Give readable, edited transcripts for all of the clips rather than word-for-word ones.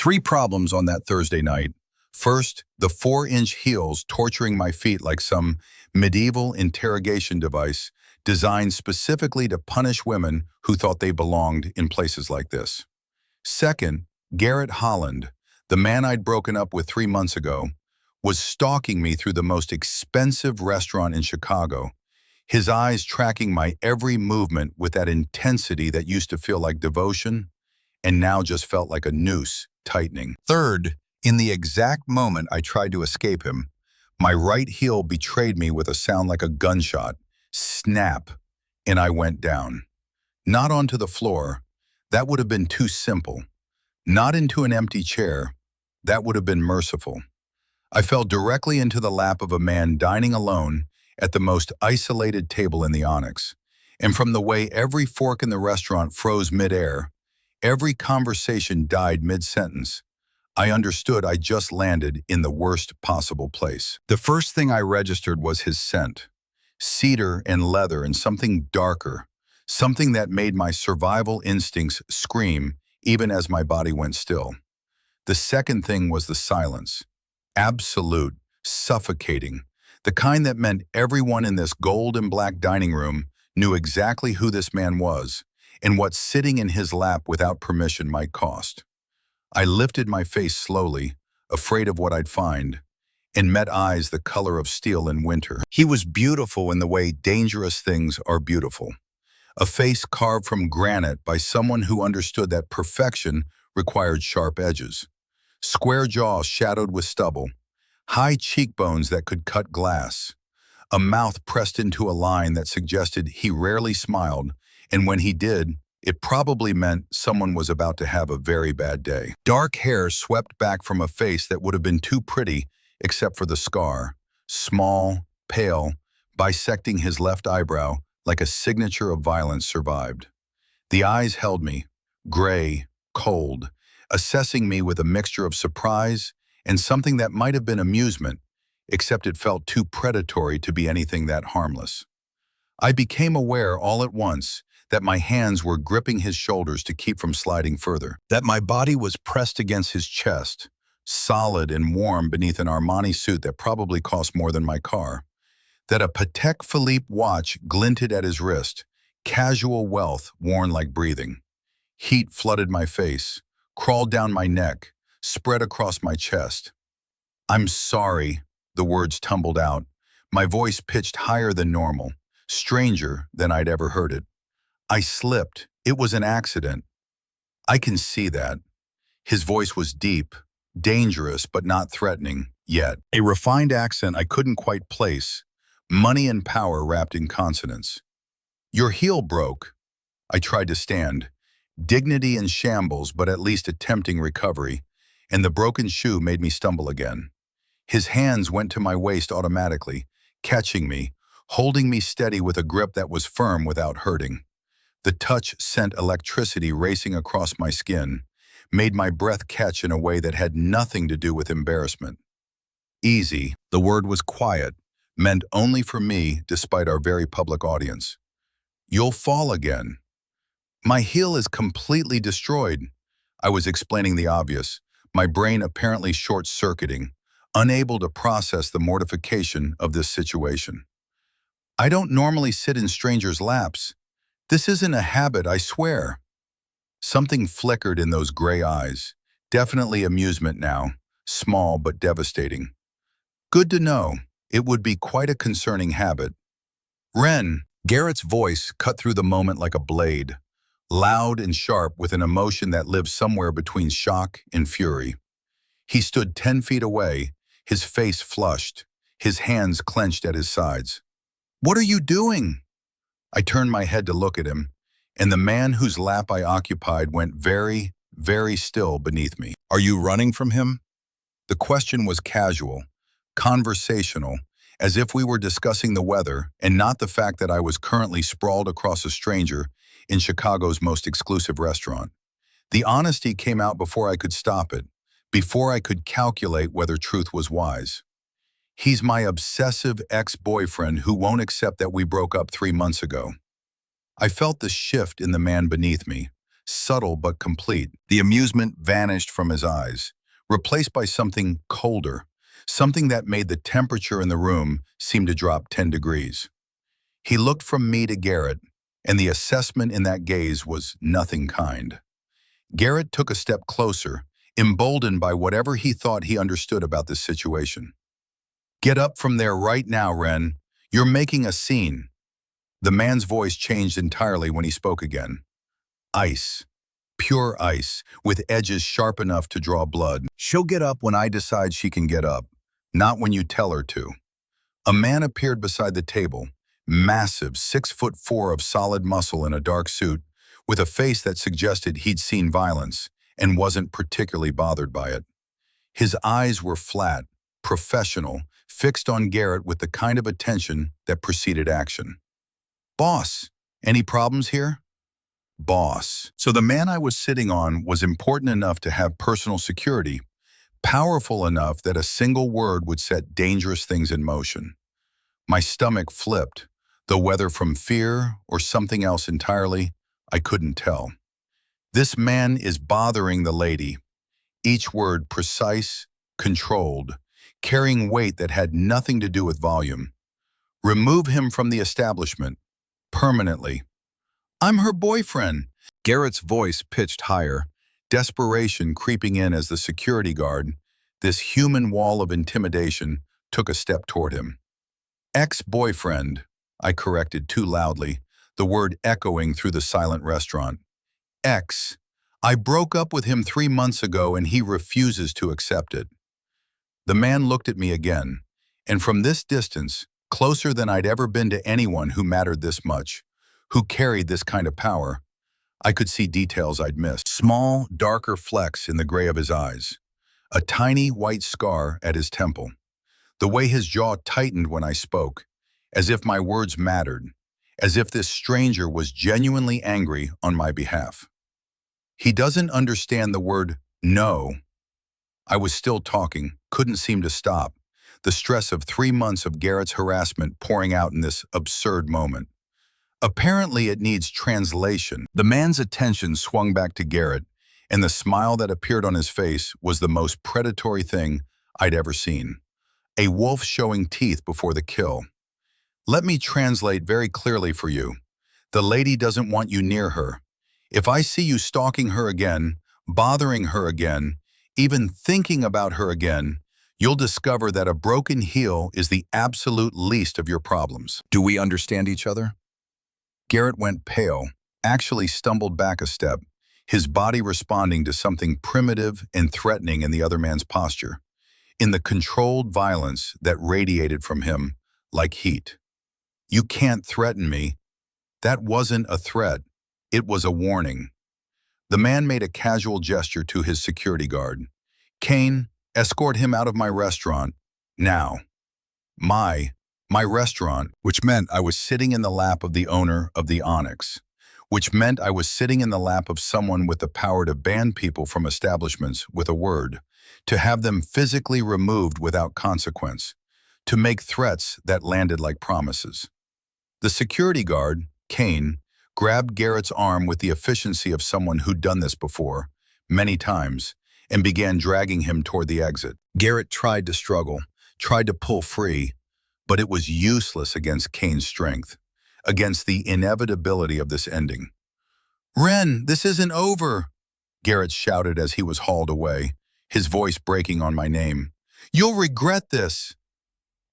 Three problems on that Thursday night. First, the 4-inch heels torturing my feet like some medieval interrogation device designed specifically to punish women who thought they belonged in places like this. Second, Garrett Holland, the man I'd broken up with 3 months ago, was stalking me through the most expensive restaurant in Chicago, his eyes tracking my every movement with that intensity that used to feel like devotion and now just felt like a noose tightening. Third, in the exact moment I tried to escape him, my right heel betrayed me with a sound like a gunshot. Snap, and I went down. Not onto the floor. That would have been too simple. Not into an empty chair. That would have been merciful. I fell directly into the lap of a man dining alone at the most isolated table in the Onyx. And from the way every fork in the restaurant froze midair, every conversation died mid-sentence, I understood I just landed in the worst possible place. The first thing I registered was his scent. Cedar and leather and something darker, something that made my survival instincts scream even as my body went still. The second thing was the silence. Absolute, suffocating, the kind that meant everyone in this gold and black dining room knew exactly who this man was and what sitting in his lap without permission might cost. I lifted my face slowly, afraid of what I'd find, and met eyes the color of steel in winter. He was beautiful in the way dangerous things are beautiful. A face carved from granite by someone who understood that perfection required sharp edges. Square jaw shadowed with stubble, high cheekbones that could cut glass, a mouth pressed into a line that suggested he rarely smiled, and when he did, it probably meant someone was about to have a very bad day. Dark hair swept back from a face that would have been too pretty except for the scar, small, pale, bisecting his left eyebrow like a signature of violence survived. The eyes held me, gray, cold, assessing me with a mixture of surprise and something that might have been amusement, except it felt too predatory to be anything that harmless. I became aware all at once that my hands were gripping his shoulders to keep from sliding further, that my body was pressed against his chest, solid and warm beneath an Armani suit that probably cost more than my car, that a Patek Philippe watch glinted at his wrist, casual wealth worn like breathing. Heat flooded my face, crawled down my neck, spread across my chest. "I'm sorry," the words tumbled out, my voice pitched higher than normal, stranger than I'd ever heard it. "I slipped. It was an accident." "I can see that." His voice was deep, dangerous but not threatening yet. A refined accent I couldn't quite place, money and power wrapped in consonants. "Your heel broke." I tried to stand, dignity in shambles but at least attempting recovery, and the broken shoe made me stumble again. His hands went to my waist automatically, catching me, holding me steady with a grip that was firm without hurting. The touch sent electricity racing across my skin, made my breath catch in a way that had nothing to do with embarrassment. Easy, the word was quiet, meant only for me despite our very public audience. "You'll fall again." "My heel is completely destroyed." I was explaining the obvious, my brain apparently short-circuiting, unable to process the mortification of this situation. "I don't normally sit in strangers' laps. This isn't a habit, I swear." Something flickered in those gray eyes, definitely amusement now, small but devastating. "Good to know. It would be quite a concerning habit." "Ren," Garrett's voice cut through the moment like a blade, loud and sharp with an emotion that lived somewhere between shock and fury. He stood 10 feet away, his face flushed, his hands clenched at his sides. "What are you doing?" I turned my head to look at him, and the man whose lap I occupied went very, very still beneath me. "Are you running from him?" The question was casual, conversational, as if we were discussing the weather and not the fact that I was currently sprawled across a stranger in Chicago's most exclusive restaurant. The honesty came out before I could stop it, before I could calculate whether truth was wise. "He's my obsessive ex-boyfriend who won't accept that we broke up 3 months ago." I felt the shift in the man beneath me, subtle but complete. The amusement vanished from his eyes, replaced by something colder, something that made the temperature in the room seem to drop 10 degrees. He looked from me to Garrett, and the assessment in that gaze was nothing kind. Garrett took a step closer, emboldened by whatever he thought he understood about this situation. "Get up from there right now, Ren. You're making a scene." The man's voice changed entirely when he spoke again. Ice. Pure ice, with edges sharp enough to draw blood. "She'll get up when I decide she can get up, not when you tell her to." A man appeared beside the table, massive, 6'4" of solid muscle in a dark suit, with a face that suggested he'd seen violence and wasn't particularly bothered by it. His eyes were flat, professional, fixed on Garrett with the kind of attention that preceded action. "Boss, any problems here?" Boss. So the man I was sitting on was important enough to have personal security, powerful enough that a single word would set dangerous things in motion. My stomach flipped, though whether from fear or something else entirely, I couldn't tell. "This man is bothering the lady." Each word precise, controlled, carrying weight that had nothing to do with volume. "Remove him from the establishment, permanently." "I'm her boyfriend." Garrett's voice pitched higher, desperation creeping in as the security guard, this human wall of intimidation, took a step toward him. "Ex-boyfriend," I corrected too loudly, the word echoing through the silent restaurant. "Ex. I broke up with him 3 months ago and he refuses to accept it." The man looked at me again, and from this distance, closer than I'd ever been to anyone who mattered this much, who carried this kind of power, I could see details I'd missed. Small, darker flecks in the gray of his eyes, a tiny white scar at his temple, the way his jaw tightened when I spoke, as if my words mattered, as if this stranger was genuinely angry on my behalf. "He doesn't understand the word no." I was still talking, couldn't seem to stop, the stress of 3 months of Garrett's harassment pouring out in this absurd moment. "Apparently it needs translation." The man's attention swung back to Garrett, and the smile that appeared on his face was the most predatory thing I'd ever seen. A wolf showing teeth before the kill. "Let me translate very clearly for you. The lady doesn't want you near her. If I see you stalking her again, bothering her again, even thinking about her again, you'll discover that a broken heel is the absolute least of your problems. Do we understand each other?" Garrett went pale, actually stumbled back a step, his body responding to something primitive and threatening in the other man's posture, in the controlled violence that radiated from him like heat. "You can't threaten me." That wasn't a threat. It was a warning. The man made a casual gesture to his security guard. "Kane, escort him out of my restaurant. Now." My restaurant, which meant I was sitting in the lap of the owner of the Onyx, which meant I was sitting in the lap of someone with the power to ban people from establishments with a word, to have them physically removed without consequence, to make threats that landed like promises. The security guard, Kane, grabbed Garrett's arm with the efficiency of someone who'd done this before, many times, and began dragging him toward the exit. Garrett tried to struggle, tried to pull free, but it was useless against Kane's strength, against the inevitability of this ending. "Ren, this isn't over," Garrett shouted as he was hauled away, his voice breaking on my name. "You'll regret this."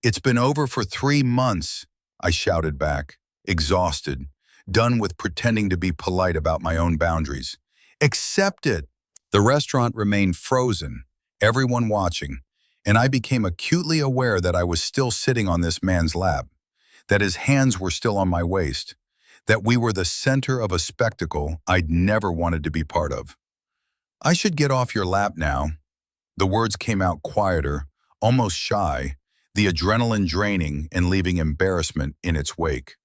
"It's been over for 3 months, I shouted back, exhausted, done with pretending to be polite about my own boundaries. "Accept it." The restaurant remained frozen, everyone watching, and I became acutely aware that I was still sitting on this man's lap, that his hands were still on my waist, that we were the center of a spectacle I'd never wanted to be part of. "I should get off your lap now." The words came out quieter, almost shy, the adrenaline draining and leaving embarrassment in its wake.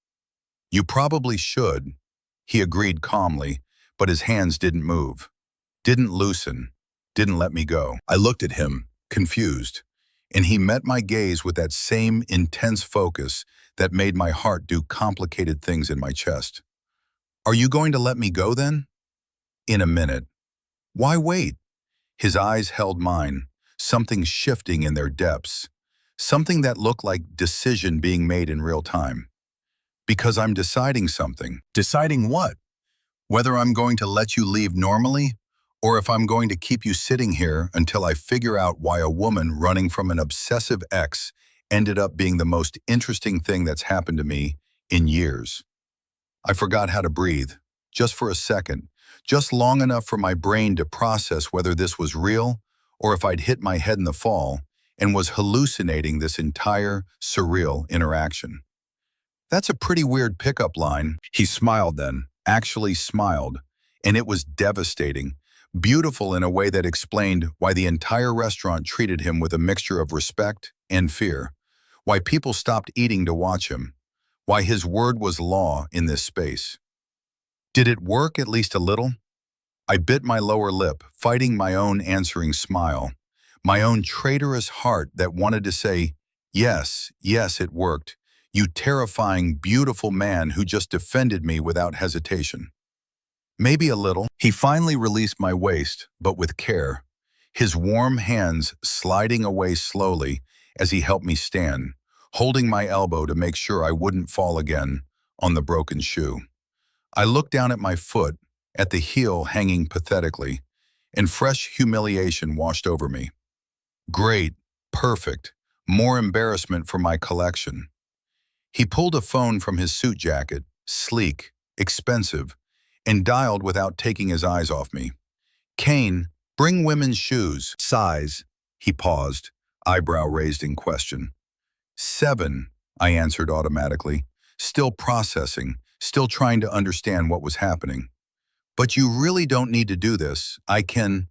"You probably should," he agreed calmly, but his hands didn't move, didn't loosen, didn't let me go. I looked at him, confused, and he met my gaze with that same intense focus that made my heart do complicated things in my chest. "Are you going to let me go then?" In a minute. Why wait? His eyes held mine, something shifting in their depths, something that looked like decision being made in real time. Because I'm deciding something. Deciding what? Whether I'm going to let you leave normally, or if I'm going to keep you sitting here until I figure out why a woman running from an obsessive ex ended up being the most interesting thing that's happened to me in years. I forgot how to breathe, just for a second, just long enough for my brain to process whether this was real or if I'd hit my head in the fall and was hallucinating this entire surreal interaction. That's a pretty weird pickup line. He smiled then, actually smiled, and it was devastating, beautiful in a way that explained why the entire restaurant treated him with a mixture of respect and fear, why people stopped eating to watch him, why his word was law in this space. Did it work at least a little? I bit my lower lip, fighting my own answering smile, my own traitorous heart that wanted to say, yes, yes, it worked. You terrifying, beautiful man who just defended me without hesitation. Maybe a little. He finally released my waist, but with care, his warm hands sliding away slowly as he helped me stand, holding my elbow to make sure I wouldn't fall again on the broken shoe. I looked down at my foot, at the heel hanging pathetically, and fresh humiliation washed over me. Great, perfect, more embarrassment for my collection. He pulled a phone from his suit jacket, sleek, expensive, and dialed without taking his eyes off me. Kane, bring women's shoes. Size. He paused, eyebrow raised in question. 7, I answered automatically, still processing, still trying to understand what was happening. But you really don't need to do this. I can.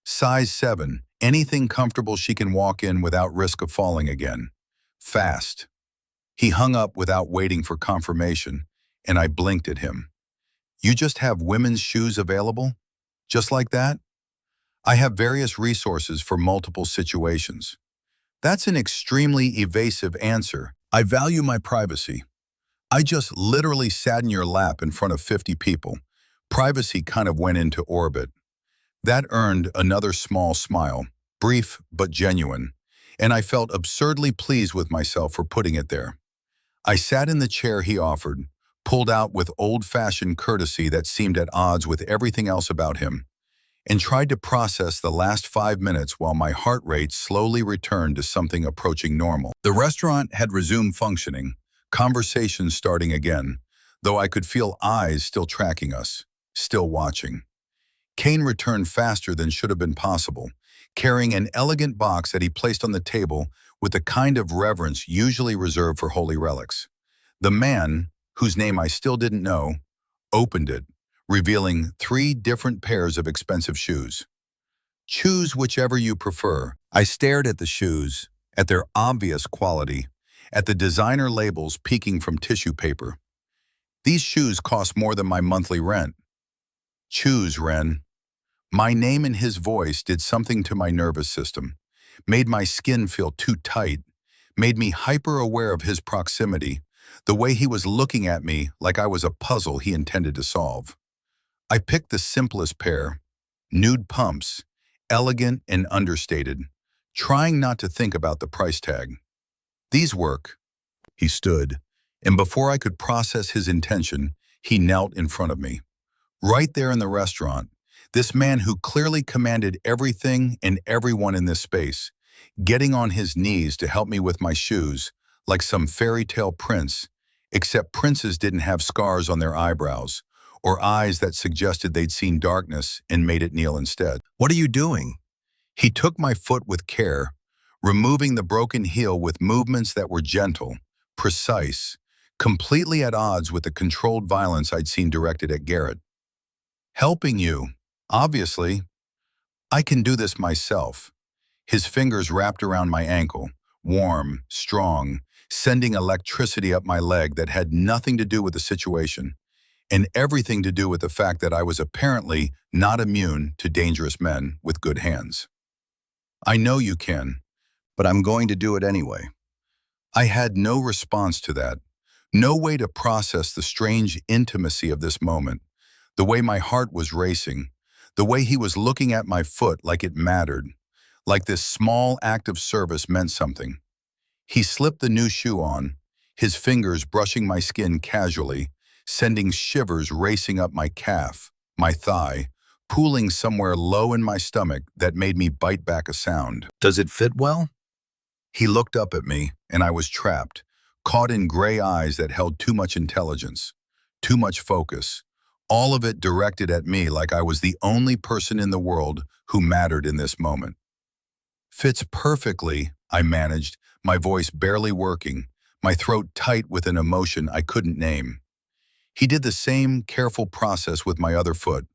Size 7, anything comfortable she can walk in without risk of falling again. Fast. He hung up without waiting for confirmation, and I blinked at him. You just have women's shoes available? Just like that? I have various resources for multiple situations. That's an extremely evasive answer. I value my privacy. I just literally sat in your lap in front of 50 people. Privacy kind of went into orbit. That earned another small smile, brief but genuine, and I felt absurdly pleased with myself for putting it there. I sat in the chair he offered, pulled out with old-fashioned courtesy that seemed at odds with everything else about him, and tried to process the last 5 minutes while my heart rate slowly returned to something approaching normal. The restaurant had resumed functioning, conversations starting again, though I could feel eyes still tracking us, still watching. Kane returned faster than should have been possible, carrying an elegant box that he placed on the table with the kind of reverence usually reserved for holy relics. The man, whose name I still didn't know, opened it, revealing 3 different pairs of expensive shoes. Choose whichever you prefer. I stared at the shoes, at their obvious quality, at the designer labels peeking from tissue paper. These shoes cost more than my monthly rent. Choose, Ren. My name and his voice did something to my nervous system, made my skin feel too tight, made me hyper-aware of his proximity, the way he was looking at me like I was a puzzle he intended to solve. I picked the simplest pair, nude pumps, elegant and understated, trying not to think about the price tag. These work. He stood, and before I could process his intention, he knelt in front of me. Right there in the restaurant, this man who clearly commanded everything and everyone in this space, getting on his knees to help me with my shoes, like some fairy tale prince, except princes didn't have scars on their eyebrows, or eyes that suggested they'd seen darkness and made it kneel instead. What are you doing? He took my foot with care, removing the broken heel with movements that were gentle, precise, completely at odds with the controlled violence I'd seen directed at Garrett. Helping you, obviously. I can do this myself. His fingers wrapped around my ankle, warm, strong, sending electricity up my leg that had nothing to do with the situation, and everything to do with the fact that I was apparently not immune to dangerous men with good hands. I know you can, but I'm going to do it anyway. I had no response to that, no way to process the strange intimacy of this moment, The way my heart was racing, the way he was looking at my foot like it mattered, like this small act of service meant something. He slipped the new shoe on, his fingers brushing my skin casually, sending shivers racing up my calf, my thigh, pooling somewhere low in my stomach that made me bite back a sound. "Does it fit well?" He looked up at me, and I was trapped, caught in gray eyes that held too much intelligence, too much focus, all of it directed at me like I was the only person in the world who mattered in this moment. "Fits perfectly," I managed, my voice barely working, my throat tight with an emotion I couldn't name. He did the same careful process with my other foot,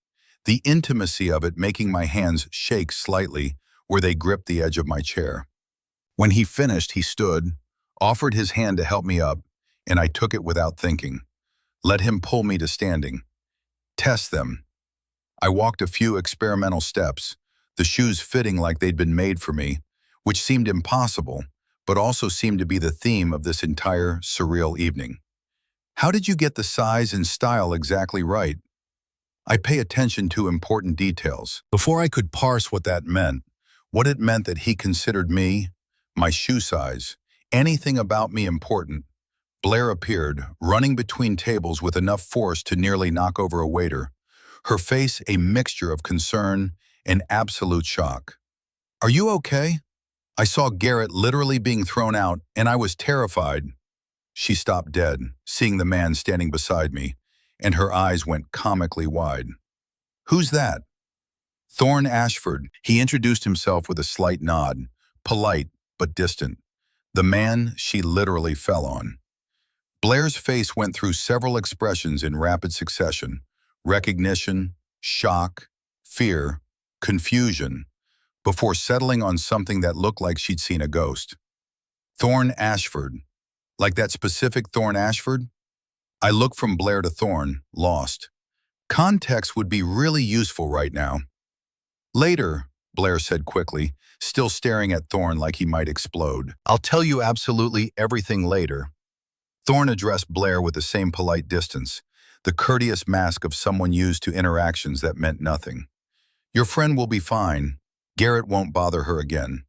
the intimacy of it making my hands shake slightly where they gripped the edge of my chair. When he finished, he stood, offered his hand to help me up, and I took it without thinking. Let him pull me to standing. Test them. I walked a few experimental steps, the shoes fitting like they'd been made for me, which seemed impossible, but also seemed to be the theme of this entire surreal evening. "How did you get the size and style exactly right?" I pay attention to important details. Before I could parse what it meant that he considered me, my shoe size, anything about me important, Blair appeared, running between tables with enough force to nearly knock over a waiter, her face a mixture of concern and absolute shock. "Are you okay?" I saw Garrett literally being thrown out, and I was terrified. She stopped dead, seeing the man standing beside me, and her eyes went comically wide. "Who's that?" "Thorne Ashford." He introduced himself with a slight nod, polite but distant. The man she literally fell on. Blair's face went through several expressions in rapid succession: recognition, shock, fear, confusion, before settling on something that looked like she'd seen a ghost. "Thorne Ashford. Like that specific Thorne Ashford?" I looked from Blair to Thorne, lost. Context would be really useful right now. "Later," Blair said quickly, still staring at Thorne like he might explode. "I'll tell you absolutely everything later." Thorne addressed Blair with the same polite distance, the courteous mask of someone used to interactions that meant nothing. "Your friend will be fine. Garrett won't bother her again."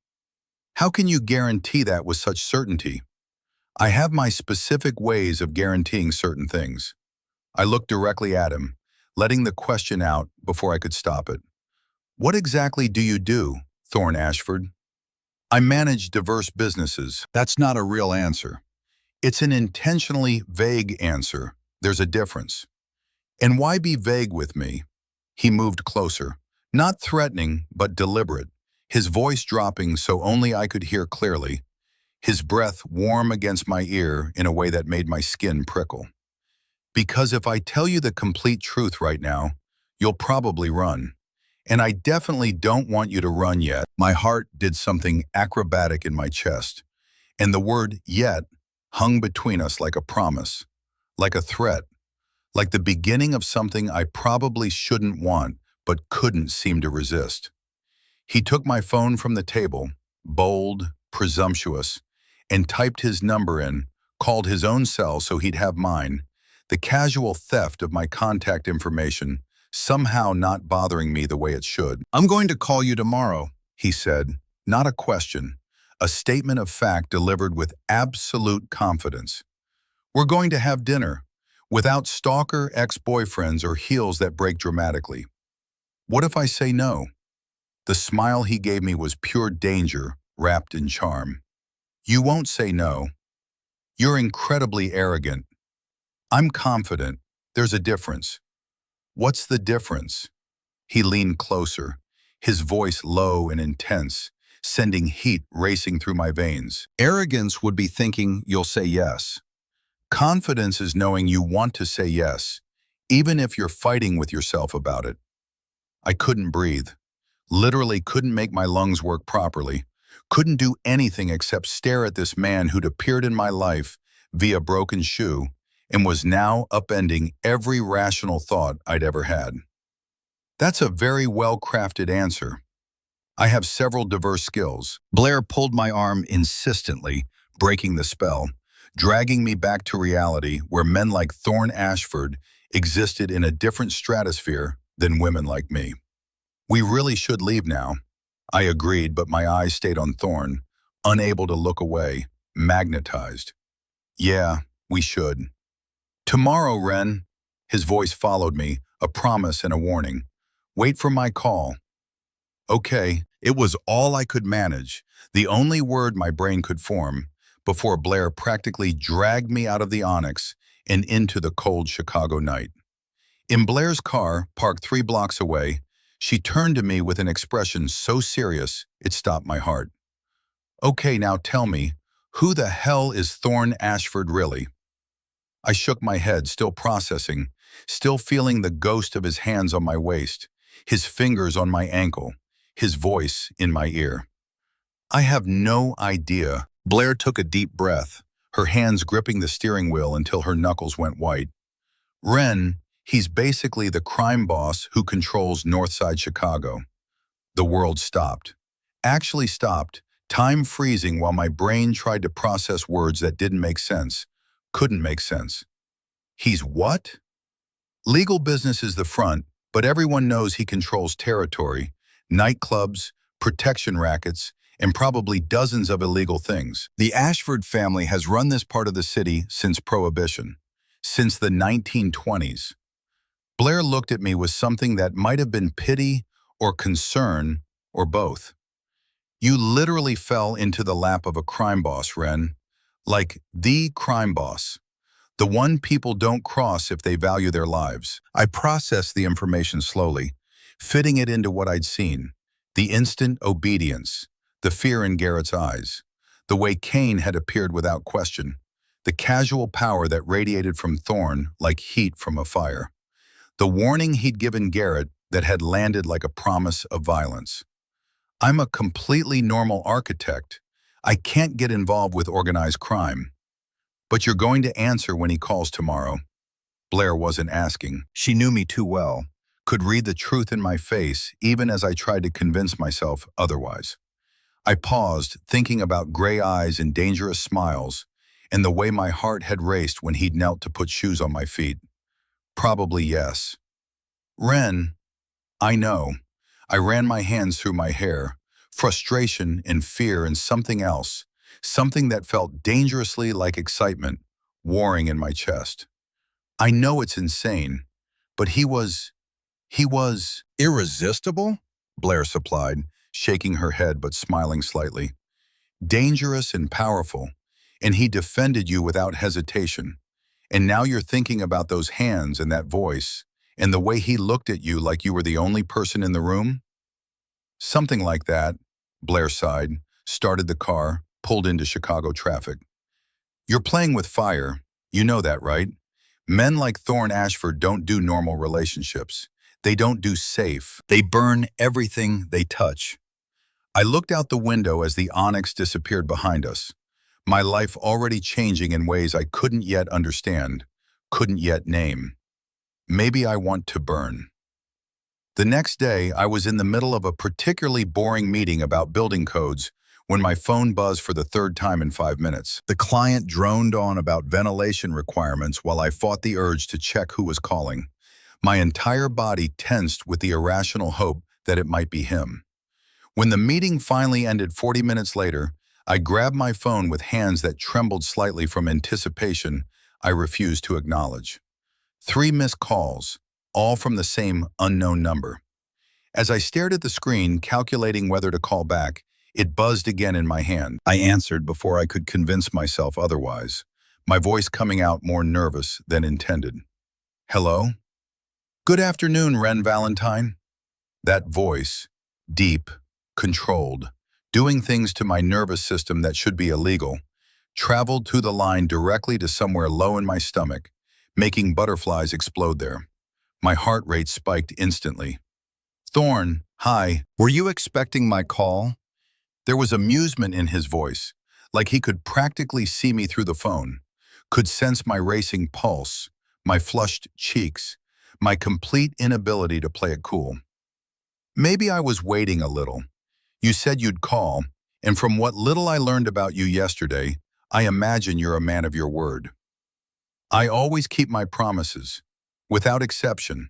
"How can you guarantee that with such certainty?" "I have my specific ways of guaranteeing certain things." I looked directly at him, letting the question out before I could stop it. "What exactly do you do, Thorne Ashford?" "I manage diverse businesses." That's not a real answer. It's an intentionally vague answer. There's a difference. "And why be vague with me?" He moved closer, not threatening, but deliberate, his voice dropping so only I could hear clearly, his breath warm against my ear in a way that made my skin prickle. "Because if I tell you the complete truth right now, you'll probably run. And I definitely don't want you to run yet." My heart did something acrobatic in my chest, and the word "yet" hung between us like a promise, like a threat, like the beginning of something I probably shouldn't want but couldn't seem to resist. He took my phone from the table, bold, presumptuous, and typed his number in, called his own cell so he'd have mine, the casual theft of my contact information somehow not bothering me the way it should. "I'm going to call you tomorrow," he said, not a question, a statement of fact delivered with absolute confidence. "We're going to have dinner, without stalker ex-boyfriends or heels that break dramatically." What if I say no? The smile he gave me was pure danger wrapped in charm. "You won't say no. You're incredibly arrogant." "I'm confident. There's a difference." "What's the difference?" He leaned closer, his voice low and intense, sending heat racing through my veins. "Arrogance would be thinking you'll say yes. Confidence is knowing you want to say yes, even if you're fighting with yourself about it." I couldn't breathe, literally couldn't make my lungs work properly, couldn't do anything except stare at this man who'd appeared in my life via broken shoe and was now upending every rational thought I'd ever had. "That's a very well-crafted answer. I have several diverse skills." Blair pulled my arm insistently, breaking the spell, dragging me back to reality where men like Thorne Ashford existed in a different stratosphere than women like me. We really should leave now. I agreed, but my eyes stayed on Thorne, unable to look away, magnetized. Yeah, we should. Tomorrow, Ren. His voice followed me, a promise and a warning. Wait for my call. Okay, it was all I could manage, the only word my brain could form, before Blair practically dragged me out of the Onyx and into the cold Chicago night. In Blair's car, parked 3 blocks away, she turned to me with an expression so serious it stopped my heart. Okay, now tell me, who the hell is Thorne Ashford really? I shook my head, still processing, still feeling the ghost of his hands on my waist, his fingers on my ankle, his voice in my ear. I have no idea. Blair took a deep breath, her hands gripping the steering wheel until her knuckles went white. Ren, he's basically the crime boss who controls Northside Chicago. The world stopped. Actually stopped, time freezing while my brain tried to process words that didn't make sense, couldn't make sense. He's what? Legal business is the front, but everyone knows he controls territory, nightclubs, protection rackets, and probably dozens of illegal things. The Ashford family has run this part of the city since Prohibition, since the 1920s. Blair looked at me with something that might have been pity or concern or both. You literally fell into the lap of a crime boss, Ren. Like the crime boss. The one people don't cross if they value their lives. I processed the information slowly, fitting it into what I'd seen. The instant obedience, the fear in Garrett's eyes, the way Kane had appeared without question, the casual power that radiated from Thorne like heat from a fire, the warning he'd given Garrett that had landed like a promise of violence. I'm a completely normal architect. I can't get involved with organized crime. But you're going to answer when he calls tomorrow. Blair wasn't asking. She knew me too well, could read the truth in my face even as I tried to convince myself otherwise. I paused, thinking about gray eyes and dangerous smiles, and the way my heart had raced when he'd knelt to put shoes on my feet. Probably yes. Ren, I know. I ran my hands through my hair, frustration and fear and something else, something that felt dangerously like excitement, warring in my chest. I know it's insane, but he was irresistible, Blair supplied, shaking her head but smiling slightly. Dangerous and powerful, and he defended you without hesitation. And now you're thinking about those hands and that voice, and the way he looked at you like you were the only person in the room? Something like that, Blair sighed, started the car, pulled into Chicago traffic. You're playing with fire, you know that, right? Men like Thorne Ashford don't do normal relationships. They don't do safe. They burn everything they touch. I looked out the window as the Onyx disappeared behind us, my life already changing in ways I couldn't yet understand, couldn't yet name. Maybe I want to burn. The next day, I was in the middle of a particularly boring meeting about building codes when my phone buzzed for the third time in 5 minutes. The client droned on about ventilation requirements while I fought the urge to check who was calling. My entire body tensed with the irrational hope that it might be him. When the meeting finally ended 40 minutes later, I grabbed my phone with hands that trembled slightly from anticipation I refused to acknowledge. 3 missed calls, all from the same unknown number. As I stared at the screen, calculating whether to call back, it buzzed again in my hand. I answered before I could convince myself otherwise, my voice coming out more nervous than intended. Hello? Good afternoon, Ren Valentine. That voice, deep, controlled, doing things to my nervous system that should be illegal, traveled through the line directly to somewhere low in my stomach, making butterflies explode there. My heart rate spiked instantly. Thorne, hi. Were you expecting my call? There was amusement in his voice, like he could practically see me through the phone, could sense my racing pulse, my flushed cheeks, my complete inability to play it cool. Maybe I was waiting a little. You said you'd call, and from what little I learned about you yesterday, I imagine you're a man of your word. I always keep my promises. without exception.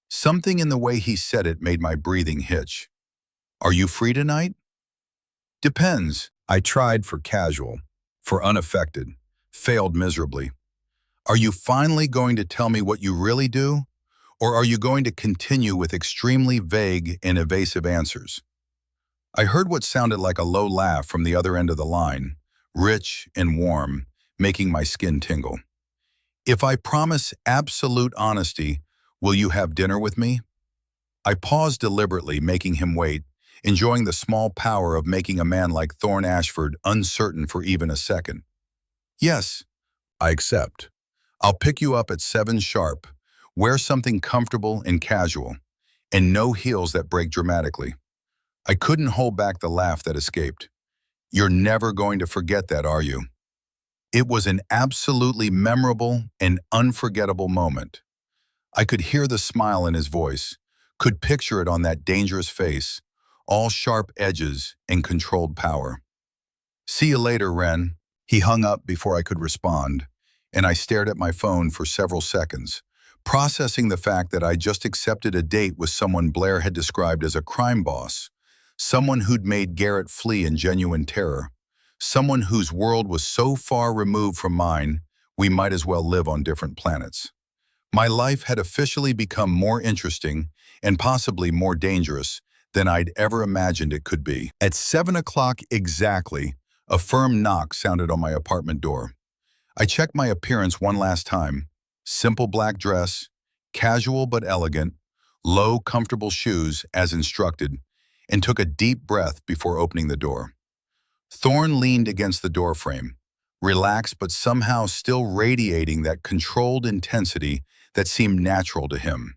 Something in the way he said it made my breathing hitch. Are you free tonight? Depends. I tried for casual, for unaffected, failed miserably. Are you finally going to tell me what you really do? Or are you going to continue with extremely vague and evasive answers? I heard what sounded like a low laugh from the other end of the line, rich and warm, making my skin tingle. If I promise absolute honesty, will you have dinner with me? I paused deliberately, making him wait, enjoying the small power of making a man like Thorne Ashford uncertain for even a second. Yes, I accept. I'll pick you up at 7 sharp. Wear something comfortable and casual, and no heels that break dramatically. I couldn't hold back the laugh that escaped. You're never going to forget that, are you? It was an absolutely memorable and unforgettable moment. I could hear the smile in his voice, could picture it on that dangerous face, all sharp edges and controlled power. See you later, Ren. He hung up before I could respond, and I stared at my phone for several seconds, processing the fact that I just accepted a date with someone Blair had described as a crime boss, someone who'd made Garrett flee in genuine terror, someone whose world was so far removed from mine, we might as well live on different planets. My life had officially become more interesting and possibly more dangerous than I'd ever imagined it could be. At 7 o'clock exactly, a firm knock sounded on my apartment door. I checked my appearance one last time. Simple black dress, casual but elegant, low, comfortable shoes as instructed, and took a deep breath before opening the door. Thorne leaned against the doorframe, relaxed but somehow still radiating that controlled intensity that seemed natural to him.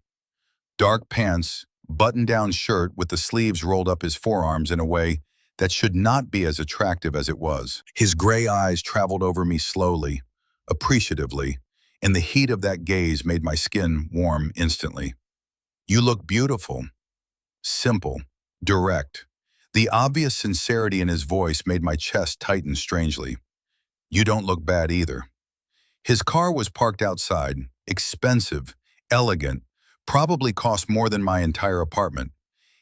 Dark pants, button-down shirt with the sleeves rolled up his forearms in a way that should not be as attractive as it was. His gray eyes traveled over me slowly, appreciatively, and the heat of that gaze made my skin warm instantly. You look beautiful. Simple, direct. The obvious sincerity in his voice made my chest tighten strangely. You don't look bad either. His car was parked outside, expensive, elegant, probably cost more than my entire apartment,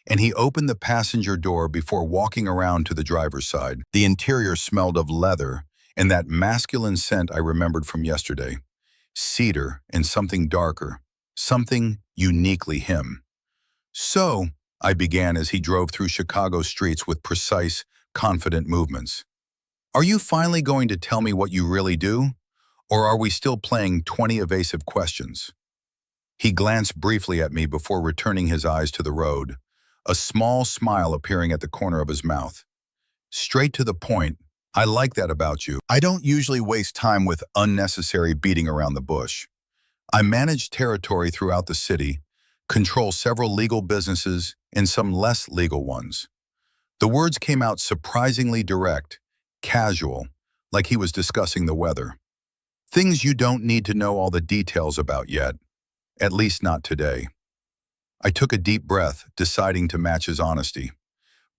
and he opened the passenger door before walking around to the driver's side. The interior smelled of leather and that masculine scent I remembered from yesterday. Cedar and something darker, something uniquely him. So, I began as he drove through Chicago streets with precise, confident movements. Are you finally going to tell me what you really do? Or are we still playing 20 evasive questions? He glanced briefly at me before returning his eyes to the road, a small smile appearing at the corner of his mouth. Straight to the point. I like that about you. I don't usually waste time with unnecessary beating around the bush. I manage territory throughout the city, control several legal businesses and some less legal ones. The words came out surprisingly direct, casual, like he was discussing the weather. Things you don't need to know all the details about yet, at least not today. I took a deep breath, deciding to match his honesty.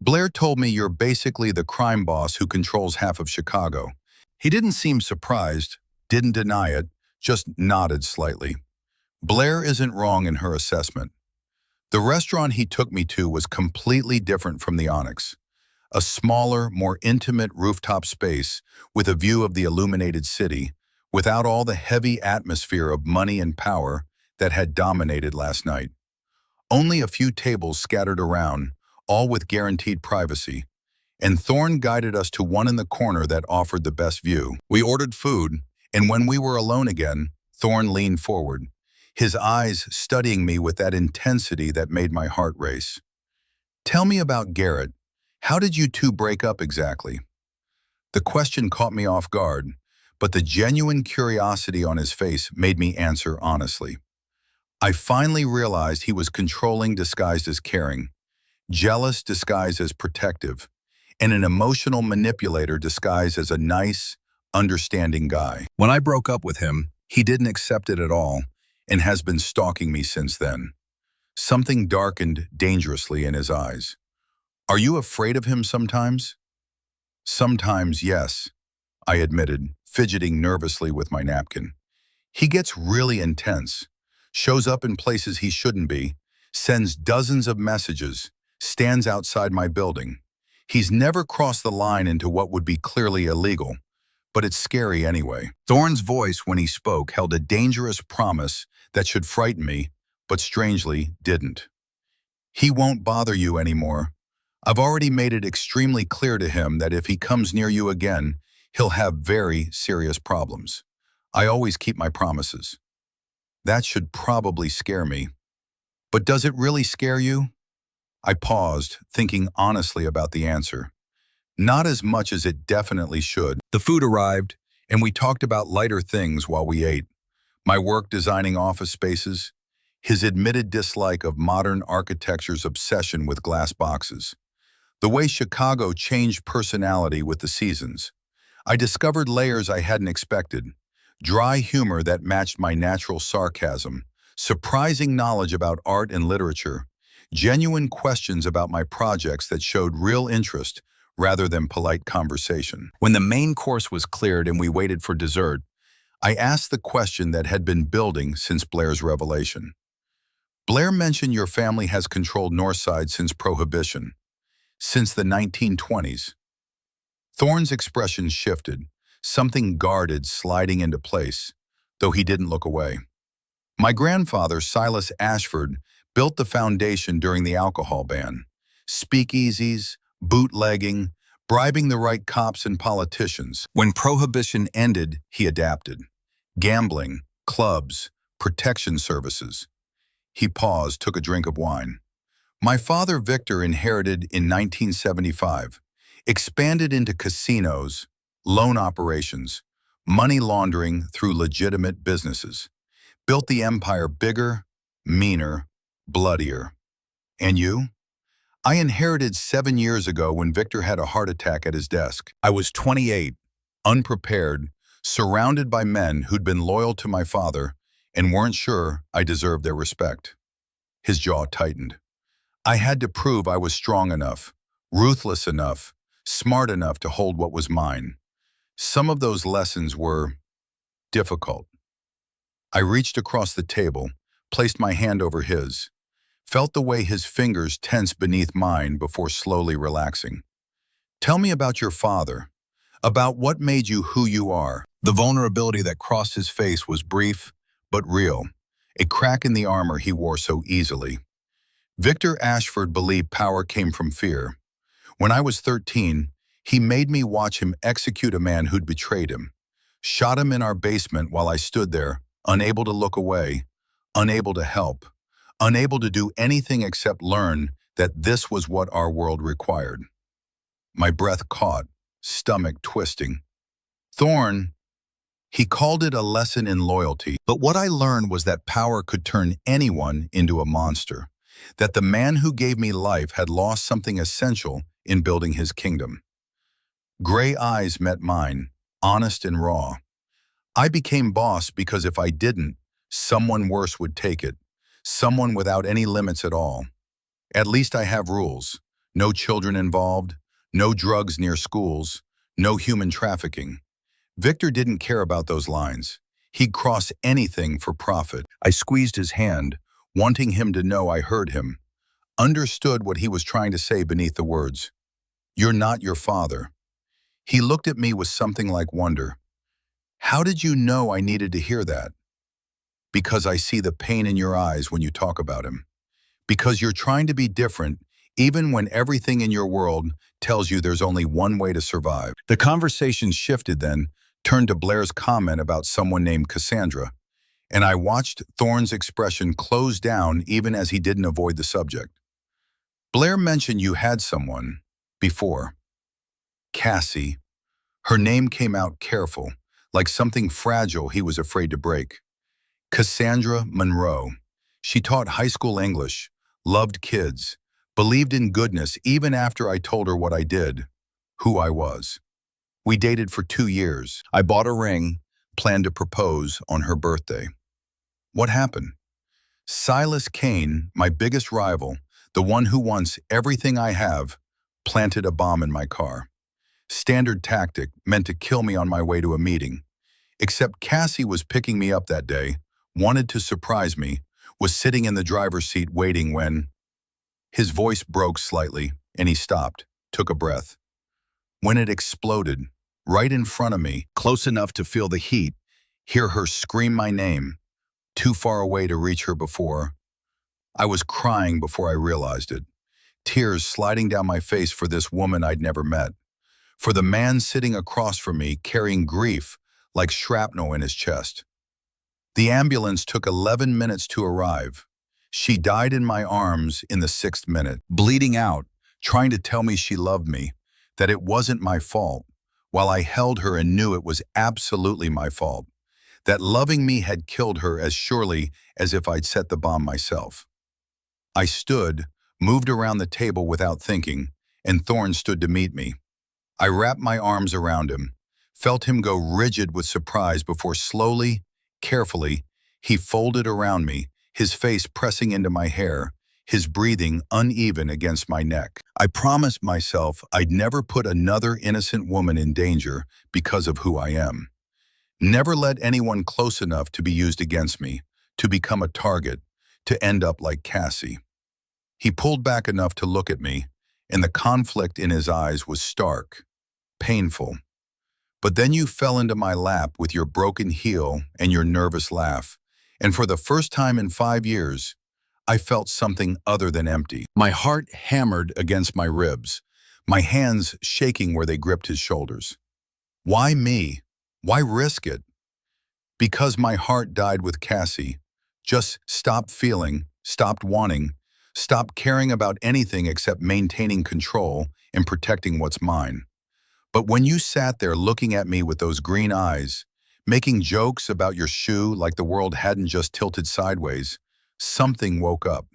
Blair told me you're basically the crime boss who controls half of Chicago. He didn't seem surprised, didn't deny it, just nodded slightly. Blair isn't wrong in her assessment. The restaurant he took me to was completely different from the Onyx. A smaller, more intimate rooftop space with a view of the illuminated city, without all the heavy atmosphere of money and power that had dominated last night. Only a few tables scattered around, all with guaranteed privacy, and Thorne guided us to one in the corner that offered the best view. We ordered food, and when we were alone again, Thorne leaned forward, his eyes studying me with that intensity that made my heart race. Tell me about Garrett. How did you two break up exactly? The question caught me off guard, but the genuine curiosity on his face made me answer honestly. I finally realized he was controlling disguised as caring, jealous disguised as protective, and an emotional manipulator disguised as a nice, understanding guy. When I broke up with him, he didn't accept it at all and has been stalking me since then. Something darkened dangerously in his eyes. Are you afraid of him sometimes? Sometimes, yes, I admitted, fidgeting nervously with my napkin. He gets really intense, shows up in places he shouldn't be, sends dozens of messages, stands outside my building. He's never crossed the line into what would be clearly illegal, but it's scary anyway. Thorne's voice when he spoke held a dangerous promise that should frighten me, but strangely didn't. He won't bother you anymore. I've already made it extremely clear to him that if he comes near you again, he'll have very serious problems. I always keep my promises. That should probably scare me. But does it really scare you? I paused, thinking honestly about the answer. Not as much as it definitely should. The food arrived, and we talked about lighter things while we ate. My work designing office spaces, his admitted dislike of modern architecture's obsession with glass boxes, the way Chicago changed personality with the seasons. I discovered layers I hadn't expected, dry humor that matched my natural sarcasm, surprising knowledge about art and literature, genuine questions about my projects that showed real interest rather than polite conversation. When the main course was cleared and we waited for dessert, I asked the question that had been building since Blair's revelation. Blair mentioned your family has controlled Northside since Prohibition, since the 1920s. Thorne's expression shifted, something guarded sliding into place, though he didn't look away. My grandfather, Silas Ashford, built the foundation during the alcohol ban. Speakeasies, bootlegging, bribing the right cops and politicians. When Prohibition ended, he adapted. Gambling, clubs, protection services. He paused, took a drink of wine. My father, Victor, inherited in 1975, expanded into casinos, loan operations, money laundering through legitimate businesses. Built the empire bigger, meaner, bloodier. And you? I inherited 7 years ago when Victor had a heart attack at his desk. I was 28, unprepared, surrounded by men who'd been loyal to my father and weren't sure I deserved their respect. His jaw tightened. I had to prove I was strong enough, ruthless enough, smart enough to hold what was mine. Some of those lessons were difficult. I reached across the table, placed my hand over his, felt the way his fingers tensed beneath mine before slowly relaxing. Tell me about your father, about what made you who you are. The vulnerability that crossed his face was brief, but real, a crack in the armor he wore so easily. Victor Ashford believed power came from fear. When I was 13, he made me watch him execute a man who'd betrayed him, shot him in our basement while I stood there, unable to look away, unable to help, unable to do anything except learn that this was what our world required. My breath caught, stomach twisting. Thorne, he called it a lesson in loyalty, but what I learned was that power could turn anyone into a monster, that the man who gave me life had lost something essential in building his kingdom. Gray eyes met mine, honest and raw. I became boss because if I didn't, someone worse would take it, someone without any limits at all. At least I have rules. No children involved, no drugs near schools, no human trafficking. Victor didn't care about those lines. He'd cross anything for profit. I squeezed his hand, wanting him to know I heard him, understood what he was trying to say beneath the words. You're not your father. He looked at me with something like wonder. How did you know I needed to hear that? Because I see the pain in your eyes when you talk about him. Because you're trying to be different, even when everything in your world tells you there's only one way to survive. The conversation shifted then, turned to Blair's comment about someone named Cassandra, and I watched Thorne's expression close down even as he didn't avoid the subject. Blair mentioned you had someone before. Cassie. Her name came out careful, like something fragile he was afraid to break. Cassandra Monroe. She taught high school English, loved kids, believed in goodness even after I told her what I did, who I was. We dated for 2 years. I bought a ring, planned to propose on her birthday. What happened? Silas Kane, my biggest rival, the one who wants everything I have, planted a bomb in my car. Standard tactic, meant to kill me on my way to a meeting. Except Cassie was picking me up that day, wanted to surprise me, was sitting in the driver's seat waiting when his voice broke slightly and he stopped, took a breath. When it exploded, right in front of me, close enough to feel the heat, hear her scream my name, too far away to reach her before. I was crying before I realized it, tears sliding down my face for this woman I'd never met, for the man sitting across from me carrying grief like shrapnel in his chest. The ambulance took 11 minutes to arrive. She died in my arms in the 6th minute, bleeding out, trying to tell me she loved me, that it wasn't my fault, while I held her and knew it was absolutely my fault, that loving me had killed her as surely as if I'd set the bomb myself. I stood, moved around the table without thinking, and Thorne stood to meet me. I wrapped my arms around him, felt him go rigid with surprise before slowly, carefully, he folded around me, his face pressing into my hair, his breathing uneven against my neck. I promised myself I'd never put another innocent woman in danger because of who I am. Never let anyone close enough to be used against me, to become a target, to end up like Cassie. He pulled back enough to look at me, and the conflict in his eyes was stark, painful. But then you fell into my lap with your broken heel and your nervous laugh, and for the first time in 5 years, I felt something other than empty. My heart hammered against my ribs, my hands shaking where they gripped his shoulders. Why me? Why risk it? Because my heart died with Cassie. Just stopped feeling, stopped wanting, stopped caring about anything except maintaining control and protecting what's mine. But when you sat there looking at me with those green eyes, making jokes about your shoe like the world hadn't just tilted sideways, something woke up.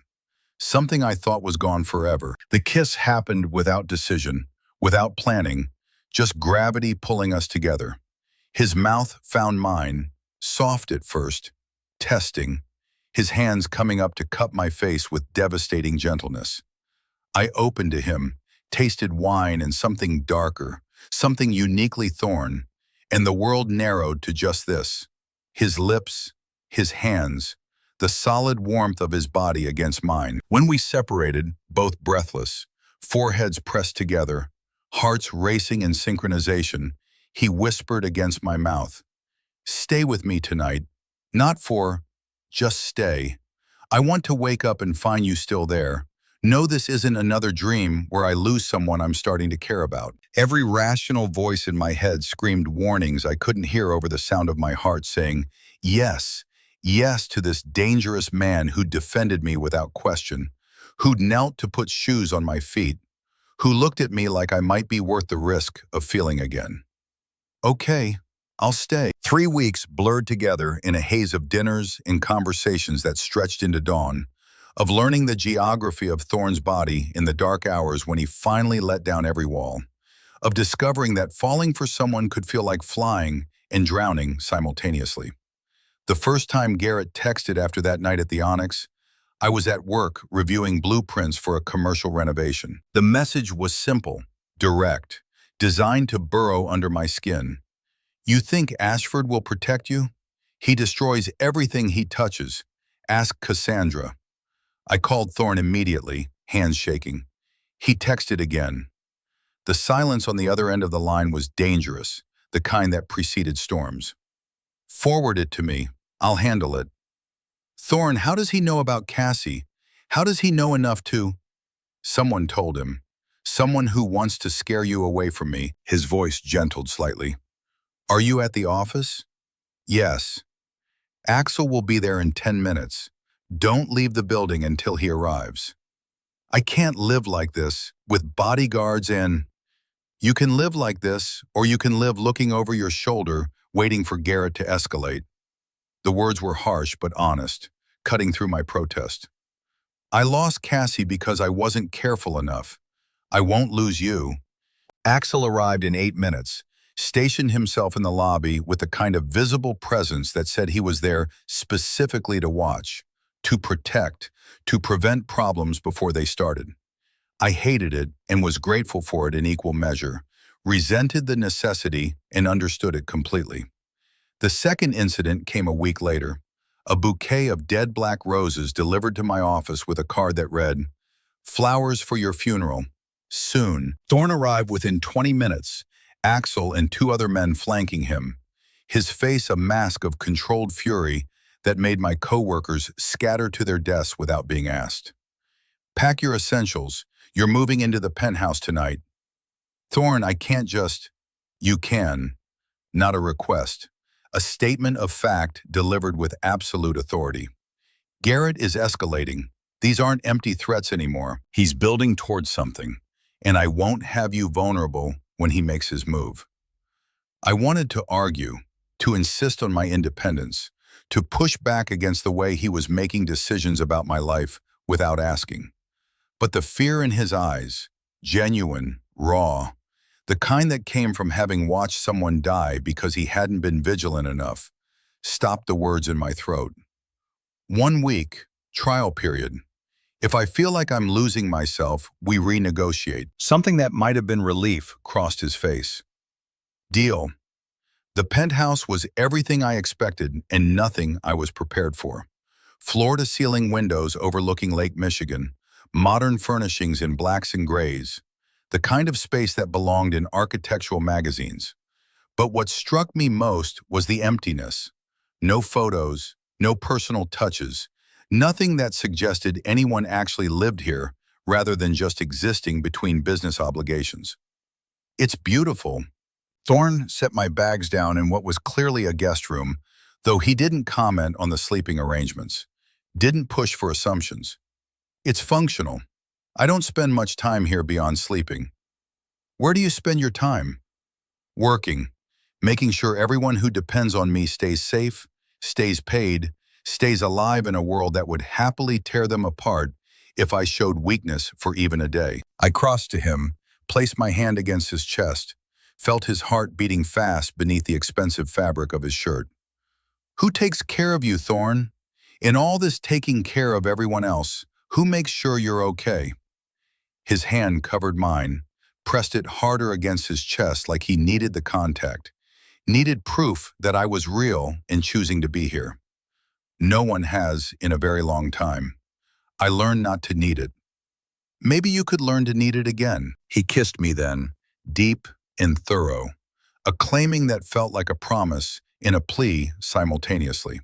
Something I thought was gone forever. The kiss happened without decision, without planning, just gravity pulling us together. His mouth found mine, soft at first, testing, his hands coming up to cup my face with devastating gentleness. I opened to him, tasted wine and something darker, something uniquely Thorne, and the world narrowed to just this: his lips, his hands, the solid warmth of his body against mine. When we separated, both breathless, foreheads pressed together, hearts racing in synchronization, he whispered against my mouth, "Stay with me tonight, not for, just stay. I want to wake up and find you still there. Know this isn't another dream where I lose someone I'm starting to care about." Every rational voice in my head screamed warnings I couldn't hear over the sound of my heart saying, yes, yes to this dangerous man who'd defended me without question, who'd knelt to put shoes on my feet, who looked at me like I might be worth the risk of feeling again. Okay, I'll stay. 3 weeks blurred together in a haze of dinners and conversations that stretched into dawn, of learning the geography of Thorne's body in the dark hours when he finally let down every wall, of discovering that falling for someone could feel like flying and drowning simultaneously. The first time Garrett texted after that night at the Onyx, I was at work reviewing blueprints for a commercial renovation. The message was simple, direct, designed to burrow under my skin. You think Ashford will protect you? He destroys everything he touches. Ask Cassandra. I called Thorne immediately, hands shaking. He texted again. The silence on the other end of the line was dangerous, the kind that preceded storms. Forward it to me. I'll handle it. Thorne, how does he know about Cassie? How does he know enough to? Someone told him. Someone who wants to scare you away from me. His voice gentled slightly. Are you at the office? Yes. Axel will be there in 10 minutes. Don't leave the building until he arrives. I can't live like this, with bodyguards and... You can live like this, or you can live looking over your shoulder, waiting for Garrett to escalate. The words were harsh but honest, cutting through my protest. I lost Cassie because I wasn't careful enough. I won't lose you. Axel arrived in 8 minutes, stationed himself in the lobby with the kind of visible presence that said he was there specifically to watch, to protect, to prevent problems before they started. I hated it and was grateful for it in equal measure, resented the necessity and understood it completely. The second incident came a week later, a bouquet of dead black roses delivered to my office with a card that read, "Flowers for your funeral. Soon." Thorne arrived within 20 minutes, Axel and two other men flanking him, his face a mask of controlled fury that made my coworkers scatter to their desks without being asked. "Pack your essentials. You're moving into the penthouse tonight." "Thorne, I can't just—" "You can." Not a request. A statement of fact delivered with absolute authority. Garrett is escalating. These aren't empty threats anymore. He's building towards something. And I won't have you vulnerable when he makes his move. I wanted to argue, to insist on my independence, to push back against the way he was making decisions about my life without asking. But the fear in his eyes, genuine, raw, the kind that came from having watched someone die because he hadn't been vigilant enough, stopped the words in my throat. 1 week, trial period. If I feel like I'm losing myself, we renegotiate. Something that might have been relief crossed his face. Deal. The penthouse was everything I expected and nothing I was prepared for. Floor-to-ceiling windows overlooking Lake Michigan, modern furnishings in blacks and grays, the kind of space that belonged in architectural magazines. But what struck me most was the emptiness. No photos, no personal touches, nothing that suggested anyone actually lived here rather than just existing between business obligations. "It's beautiful." Thorne set my bags down in what was clearly a guest room, though he didn't comment on the sleeping arrangements, didn't push for assumptions. "It's functional. I don't spend much time here beyond sleeping." "Where do you spend your time?" "Working, making sure everyone who depends on me stays safe, stays paid, stays alive in a world that would happily tear them apart if I showed weakness for even a day." I crossed to him, placed my hand against his chest, felt his heart beating fast beneath the expensive fabric of his shirt. "Who takes care of you, Thorne? In all this taking care of everyone else, who makes sure you're okay?" His hand covered mine, pressed it harder against his chest like he needed the contact, needed proof that I was real in choosing to be here. No one has in a very long time. I learned not to need it. "Maybe you could learn to need it again." He kissed me then, deep and thorough, a claiming that felt like a promise and a plea simultaneously.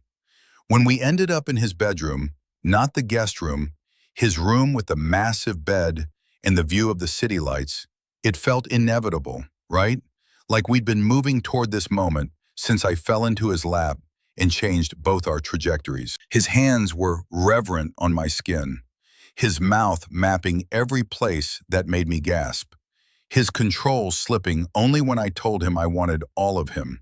When we ended up in his bedroom, not the guest room, his room with the massive bed and the view of the city lights, it felt inevitable, right? Like we'd been moving toward this moment since I fell into his lap and changed both our trajectories. His hands were reverent on my skin, his mouth mapping every place that made me gasp, his control slipping only when I told him I wanted all of him,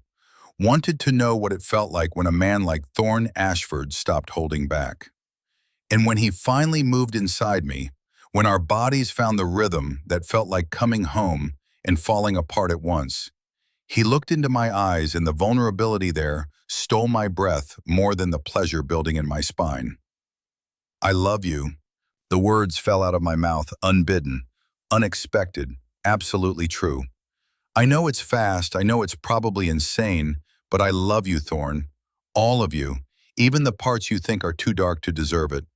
wanted to know what it felt like when a man like Thorne Ashford stopped holding back. And when he finally moved inside me, when our bodies found the rhythm that felt like coming home and falling apart at once, he looked into my eyes and the vulnerability there stole my breath more than the pleasure building in my spine. "I love you." The words fell out of my mouth unbidden, unexpected, absolutely true. "I know it's fast, I know it's probably insane, but I love you, Thorne. All of you, even the parts you think are too dark to deserve it."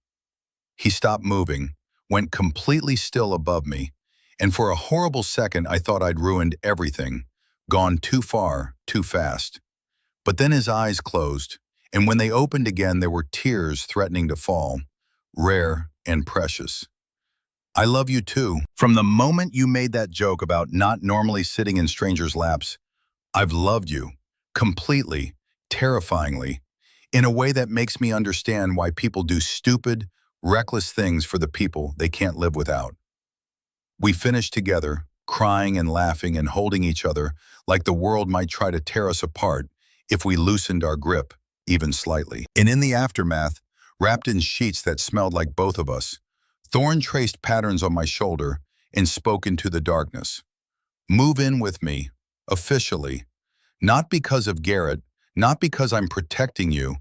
He stopped moving, went completely still above me, and for a horrible second I thought I'd ruined everything, gone too far, too fast. But then his eyes closed, and when they opened again there were tears threatening to fall, rare and precious. "I love you too. From the moment you made that joke about not normally sitting in strangers' laps, I've loved you, completely, terrifyingly, in a way that makes me understand why people do stupid, reckless things for the people they can't live without." We finished together, crying and laughing and holding each other like the world might try to tear us apart if we loosened our grip, even slightly. And in the aftermath, wrapped in sheets that smelled like both of us, Thorne traced patterns on my shoulder and spoke into the darkness. "Move in with me, officially. Not because of Garrett, not because I'm protecting you,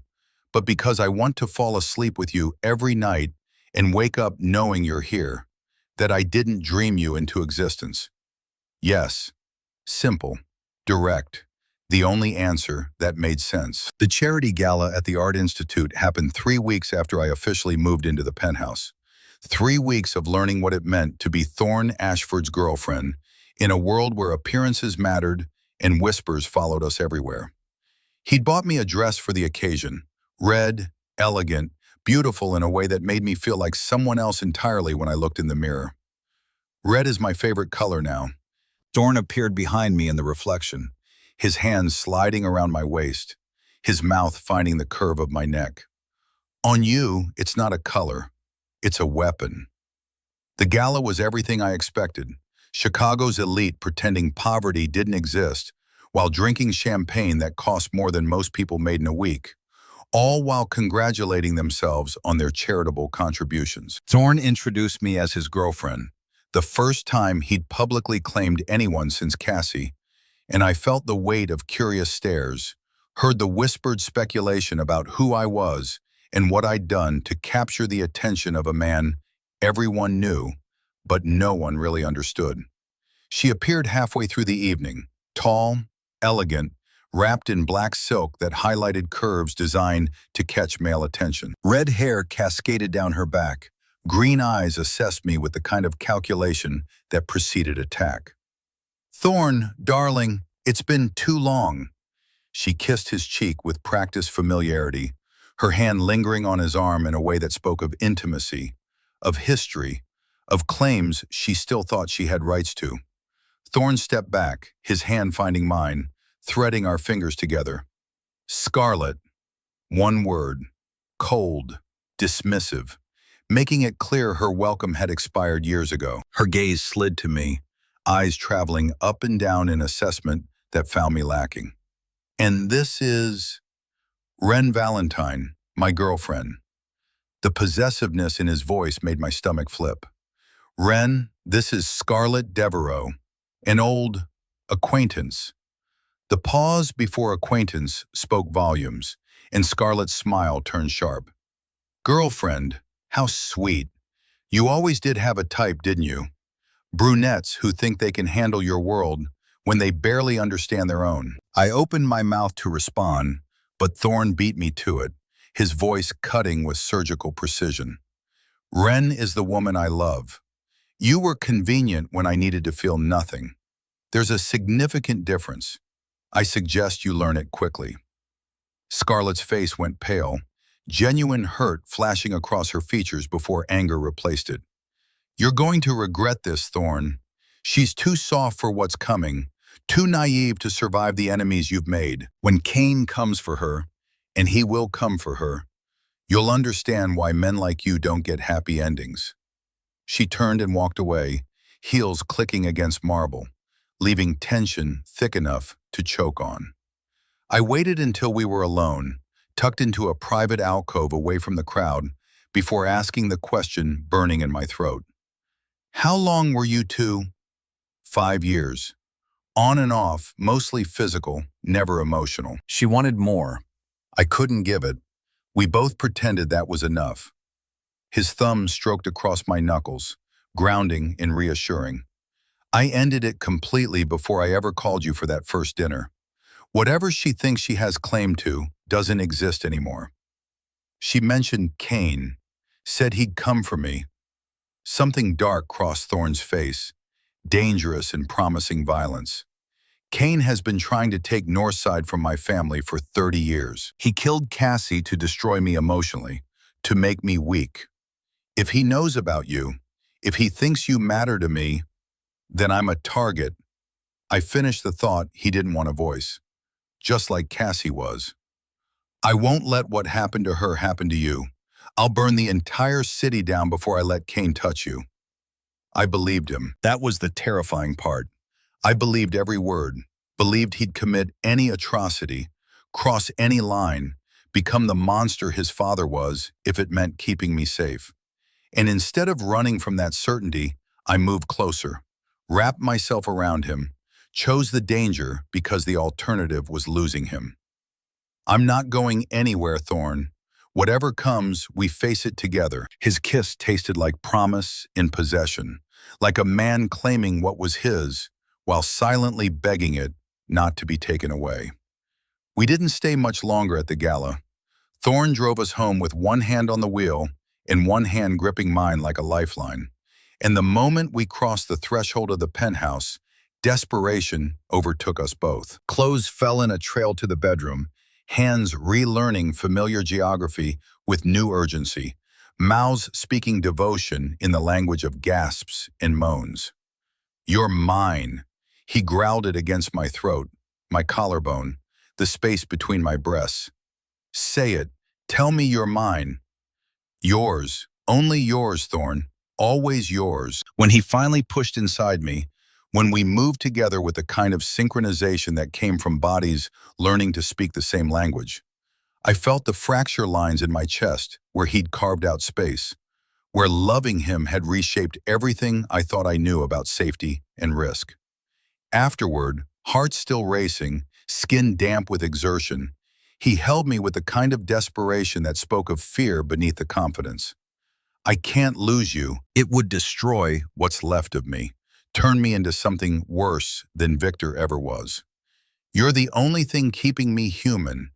but because I want to fall asleep with you every night and wake up knowing you're here, that I didn't dream you into existence." Yes, simple, direct. the only answer that made sense. The charity gala at the Art Institute happened 3 weeks after I officially moved into the penthouse. 3 weeks of learning what it meant to be Thorne Ashford's girlfriend in a world where appearances mattered and whispers followed us everywhere. He'd bought me a dress for the occasion, red, elegant, beautiful in a way that made me feel like someone else entirely when I looked in the mirror. Red is my favorite color now. Thorne appeared behind me in the reflection, his hands sliding around my waist, his mouth finding the curve of my neck. On you, it's not a color, it's a weapon. The gala was everything I expected. Chicago's elite pretending poverty didn't exist, while drinking champagne that cost more than most people made in a week, all while congratulating themselves on their charitable contributions. Thorne introduced me as his girlfriend, the first time he'd publicly claimed anyone since Cassie, and I felt the weight of curious stares, heard the whispered speculation about who I was and what I'd done to capture the attention of a man everyone knew, but no one really understood. She appeared halfway through the evening, tall, elegant, wrapped in black silk that highlighted curves designed to catch male attention. Red hair cascaded down her back. Green eyes assessed me with the kind of calculation that preceded attack. "Thorne, darling, it's been too long." She kissed his cheek with practiced familiarity, her hand lingering on his arm in a way that spoke of intimacy, of history, of claims she still thought she had rights to. Thorne stepped back, his hand finding mine, threading our fingers together. Scarlet. One word. Cold. Dismissive. Making it clear her welcome had expired years ago. Her gaze slid to me, eyes traveling up and down in assessment that found me lacking. "And this is Ren Valentine, my girlfriend." The possessiveness in his voice made my stomach flip. "Ren, this is Scarlett Devereaux, an old acquaintance." The pause before acquaintance spoke volumes, and Scarlett's smile turned sharp. "Girlfriend, how sweet. You always did have a type, didn't you? Brunettes who think they can handle your world when they barely understand their own." I opened my mouth to respond, but Thorne beat me to it, his voice cutting with surgical precision. "Ren is the woman I love. You were convenient when I needed to feel nothing. There's a significant difference. I suggest you learn it quickly." Scarlett's face went pale, genuine hurt flashing across her features before anger replaced it. "You're going to regret this, Thorne. She's too soft for what's coming, too naive to survive the enemies you've made. When Cain comes for her, and he will come for her, you'll understand why men like you don't get happy endings." She turned and walked away, heels clicking against marble, leaving tension thick enough to choke on. I waited until we were alone, tucked into a private alcove away from the crowd, before asking the question burning in my throat. "How long were you two?" "5 years. On and off, mostly physical, never emotional." She wanted more. I couldn't give it. We both pretended that was enough. His thumb stroked across my knuckles, grounding and reassuring. "I ended it completely before I ever called you for that first dinner. Whatever she thinks she has claim to doesn't exist anymore." She mentioned Cain, said he'd come for me. Something dark crossed Thorne's face, dangerous and promising violence. "Cain has been trying to take Northside from my family for 30 years. He killed Cassie to destroy me emotionally, to make me weak. If he knows about you, if he thinks you matter to me, then I'm a target." I finished the thought he didn't want to voice, just like Cassie was. "I won't let what happened to her happen to you. I'll burn the entire city down before I let Cain touch you." I believed him. That was the terrifying part. I believed every word, believed he'd commit any atrocity, cross any line, become the monster his father was if it meant keeping me safe. And instead of running from that certainty, I moved closer, wrapped myself around him, chose the danger because the alternative was losing him. "I'm not going anywhere, Thorne. Whatever comes, we face it together." His kiss tasted like promise in possession, like a man claiming what was his while silently begging it not to be taken away. We didn't stay much longer at the gala. Thorne drove us home with one hand on the wheel and one hand gripping mine like a lifeline. And the moment we crossed the threshold of the penthouse, desperation overtook us both. Clothes fell in a trail to the bedroom, hands relearning familiar geography with new urgency, mouths speaking devotion in the language of gasps and moans. "You're mine." He growled it against my throat, my collarbone, the space between my breasts. "Say it. Tell me you're mine." "Yours. Only yours, Thorne. Always yours." When he finally pushed inside me, when we moved together with a kind of synchronization that came from bodies learning to speak the same language, I felt the fracture lines in my chest where he'd carved out space, where loving him had reshaped everything I thought I knew about safety and risk. Afterward, heart still racing, skin damp with exertion, he held me with the kind of desperation that spoke of fear beneath the confidence. "I can't lose you. It would destroy what's left of me, turn me into something worse than Victor ever was. You're the only thing keeping me human,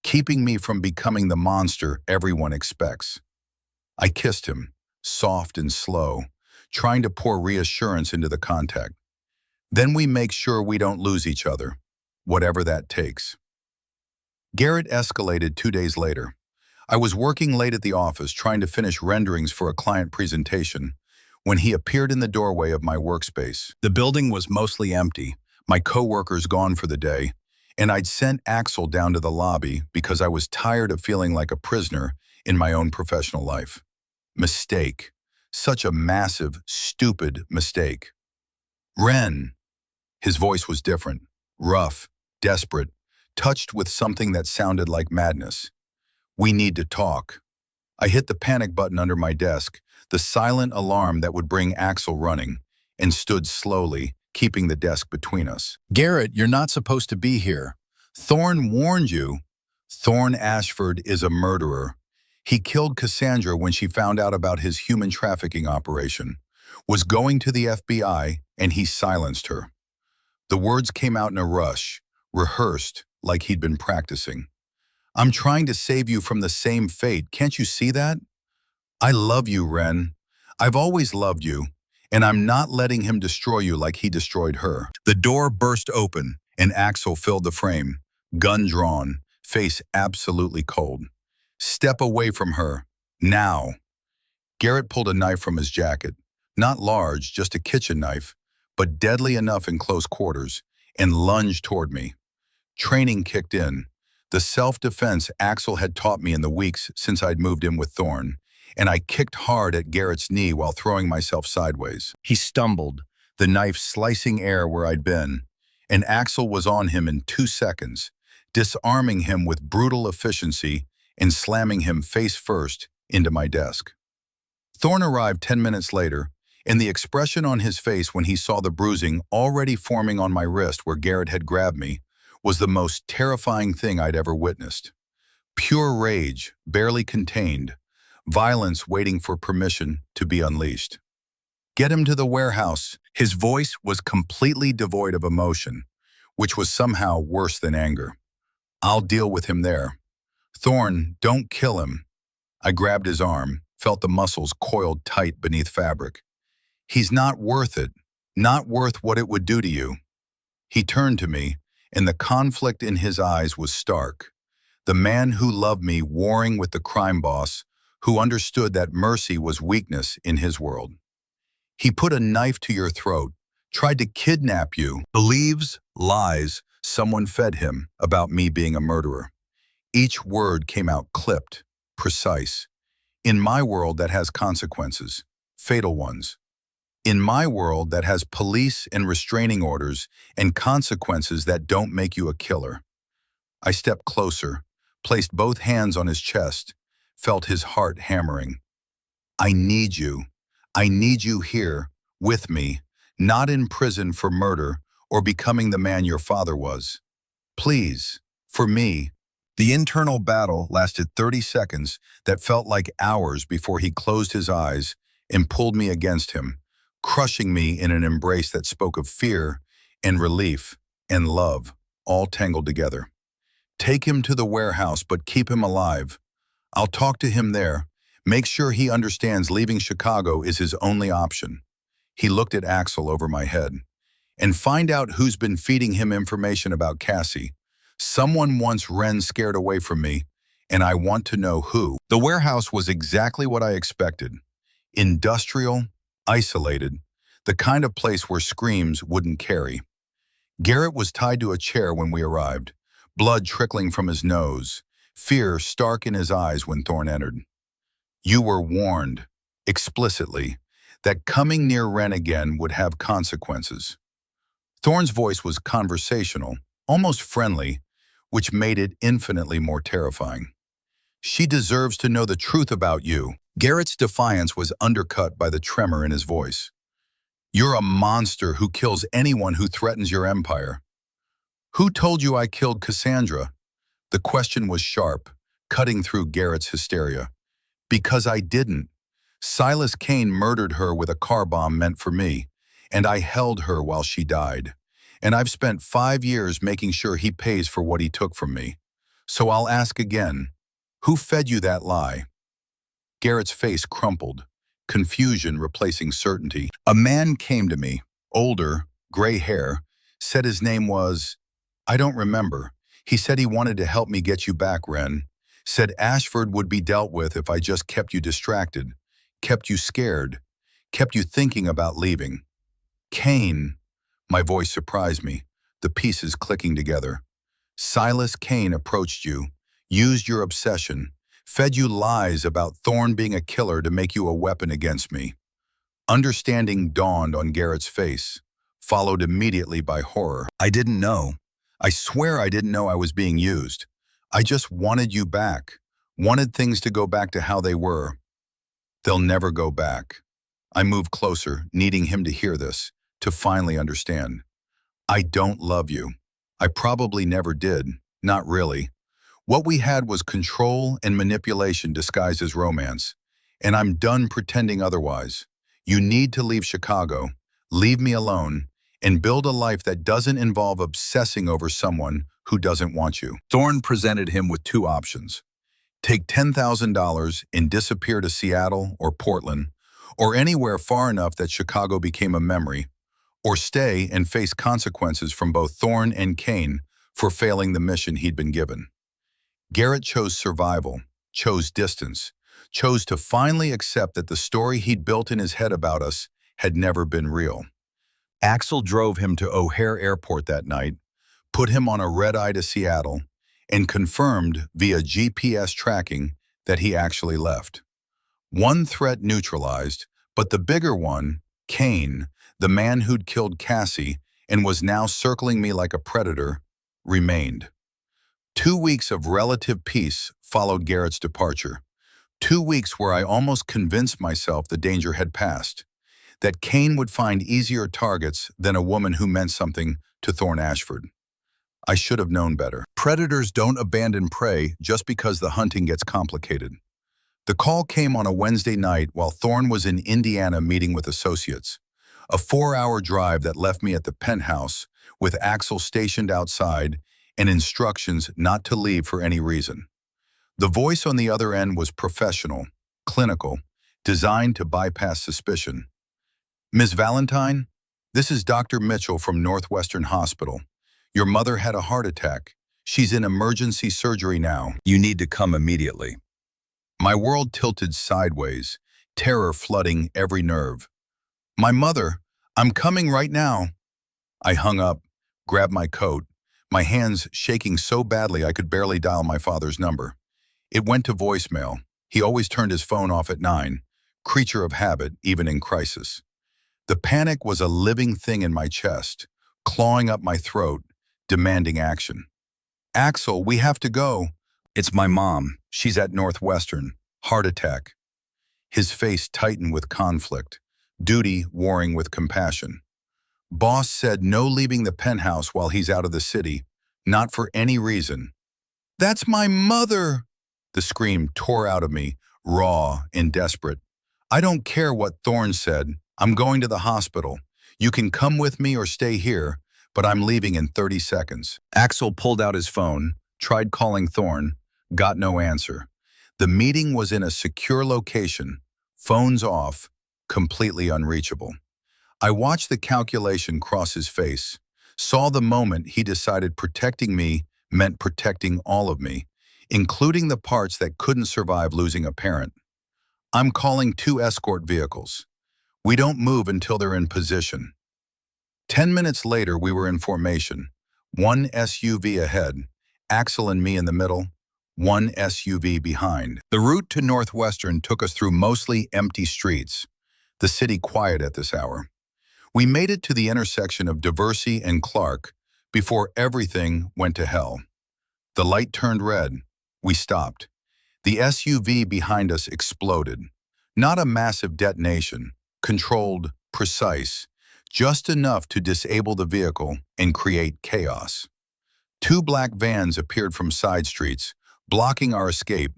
keeping me from becoming the monster everyone expects." I kissed him, soft and slow, trying to pour reassurance into the contact. "Then we make sure we don't lose each other, whatever that takes." Garrett escalated 2 days later. I was working late at the office trying to finish renderings for a client presentation when he appeared in the doorway of my workspace. The building was mostly empty, my coworkers gone for the day, and I'd sent Axel down to the lobby because I was tired of feeling like a prisoner in my own professional life. Mistake. Such a massive, stupid mistake. "Ren." His voice was different, rough, desperate, touched with something that sounded like madness. "We need to talk." I hit the panic button under my desk, the silent alarm that would bring Axel running, and stood slowly, keeping the desk between us. "Garrett, you're not supposed to be here. Thorne warned you." "Thorne Ashford is a murderer. He killed Cassandra when she found out about his human trafficking operation, was going to the FBI, and he silenced her." The words came out in a rush, rehearsed like he'd been practicing. "I'm trying to save you from the same fate. Can't you see that? I love you, Ren. I've always loved you, and I'm not letting him destroy you like he destroyed her." The door burst open, and Axel filled the frame, gun drawn, face absolutely cold. "Step away from her. Now." Garrett pulled a knife from his jacket. Not large, just a kitchen knife, but deadly enough in close quarters, and lunged toward me. Training kicked in. The self-defense Axel had taught me in the weeks since I'd moved in with Thorne, and I kicked hard at Garrett's knee while throwing myself sideways. He stumbled, the knife slicing air where I'd been, and Axel was on him in 2 seconds, disarming him with brutal efficiency and slamming him face first into my desk. Thorne arrived 10 minutes later, and the expression on his face when he saw the bruising already forming on my wrist where Garrett had grabbed me was the most terrifying thing I'd ever witnessed. Pure rage, barely contained, violence waiting for permission to be unleashed. "Get him to the warehouse." His voice was completely devoid of emotion, which was somehow worse than anger. "I'll deal with him there." "Thorne, don't kill him." I grabbed his arm, felt the muscles coiled tight beneath fabric. "He's not worth it. Not worth what it would do to you." He turned to me, and the conflict in his eyes was stark. The man who loved me warring with the crime boss, who understood that mercy was weakness in his world. "He put a knife to your throat, tried to kidnap you, believes lies someone fed him about me being a murderer." Each word came out clipped, precise. "In my world that has consequences, fatal ones. In my world that has police and restraining orders and consequences that don't make you a killer." I stepped closer, placed both hands on his chest, felt his heart hammering. "I need you. I need you here, with me, not in prison for murder or becoming the man your father was. Please, for me." The internal battle lasted 30 seconds that felt like hours before he closed his eyes and pulled me against him, crushing me in an embrace that spoke of fear and relief and love, all tangled together. Take him to the warehouse, but keep him alive. I'll talk to him there. Make sure he understands leaving Chicago is his only option." He looked at Axel over my head. "And find out who's been feeding him information about Cassie. Someone wants Ren scared away from me, and I want to know who." The warehouse was exactly what I expected. Industrial, isolated, the kind of place where screams wouldn't carry. Garrett was tied to a chair when we arrived, blood trickling from his nose, fear stark in his eyes when Thorne entered. "You were warned, explicitly, that coming near Ren again would have consequences." Thorne's voice was conversational, almost friendly, which made it infinitely more terrifying. "She deserves to know the truth about you." Garrett's defiance was undercut by the tremor in his voice. "You're a monster who kills anyone who threatens your empire." "Who told you I killed Cassandra?" The question was sharp, cutting through Garrett's hysteria. "Because I didn't. Silas Kane murdered her with a car bomb meant for me, and I held her while she died. And I've spent 5 years making sure he pays for what he took from me. So I'll ask again, who fed you that lie?" Garrett's face crumpled, confusion replacing certainty. "A man came to me, older, gray hair, said his name was, I don't remember. He said he wanted to help me get you back, Ren. Said Ashford would be dealt with if I just kept you distracted, kept you scared, kept you thinking about leaving." "Kane," my voice surprised me, the pieces clicking together. "Silas Kane approached you, used your obsession, fed you lies about Thorne being a killer to make you a weapon against me." Understanding dawned on Garrett's face, followed immediately by horror. "I didn't know. I swear I didn't know I was being used. I just wanted you back, wanted things to go back to how they were." "They'll never go back." I moved closer, needing him to hear this, to finally understand. "I don't love you. I probably never did, not really. What we had was control and manipulation disguised as romance, and I'm done pretending otherwise. You need to leave Chicago, leave me alone, and build a life that doesn't involve obsessing over someone who doesn't want you." Thorne presented him with 2 options. Take $10,000 and disappear to Seattle or Portland, or anywhere far enough that Chicago became a memory, or stay and face consequences from both Thorne and Kane for failing the mission he'd been given. Garrett chose survival, chose distance, chose to finally accept that the story he'd built in his head about us had never been real. Axel drove him to O'Hare Airport that night, put him on a red-eye to Seattle, and confirmed via GPS tracking that he actually left. One threat neutralized, but the bigger one, Kane, the man who'd killed Cassie and was now circling me like a predator, remained. 2 weeks of relative peace followed Garrett's departure. 2 weeks where I almost convinced myself the danger had passed, that Kane would find easier targets than a woman who meant something to Thorne Ashford. I should have known better. Predators don't abandon prey just because the hunting gets complicated. The call came on a Wednesday night while Thorne was in Indiana meeting with associates. A 4-hour drive that left me at the penthouse with Axel stationed outside and instructions not to leave for any reason. The voice on the other end was professional, clinical, designed to bypass suspicion. "Ms. Valentine, this is Dr. Mitchell from Northwestern Hospital. Your mother had a heart attack. She's in emergency surgery now. You need to come immediately." My world tilted sideways, terror flooding every nerve. "My mother, I'm coming right now." I hung up, grabbed my coat, my hands shaking so badly I could barely dial my father's number. It went to voicemail. He always turned his phone off at 9, creature of habit even in crisis. The panic was a living thing in my chest, clawing up my throat, demanding action. "Axel, we have to go." "It's my mom. She's at Northwestern. Heart attack." His face tightened with conflict, duty warring with compassion. "Boss said no leaving the penthouse while he's out of the city, not for any reason." "That's my mother!" The scream tore out of me, raw and desperate. "I don't care what Thorne said. I'm going to the hospital. You can come with me or stay here, but I'm leaving in 30 seconds. Axel pulled out his phone, Tried calling Thorne, got no answer. The meeting was in a secure location, phones off, completely unreachable. I watched the calculation cross his face, saw the moment he decided protecting me meant protecting all of me, including the parts that couldn't survive losing a parent. I'm calling 2 escort vehicles. We don't move until they're in position. 10 minutes later, we were in formation. 1 SUV ahead, Axel and me in the middle, 1 SUV behind. The route to Northwestern took us through mostly empty streets, the city quiet at this hour. We made it to the intersection of Diversey and Clark before everything went to hell. The light turned red. We stopped. The SUV behind us exploded. Not a massive detonation, controlled, precise, just enough to disable the vehicle and create chaos. 2 black vans appeared from side streets, blocking our escape,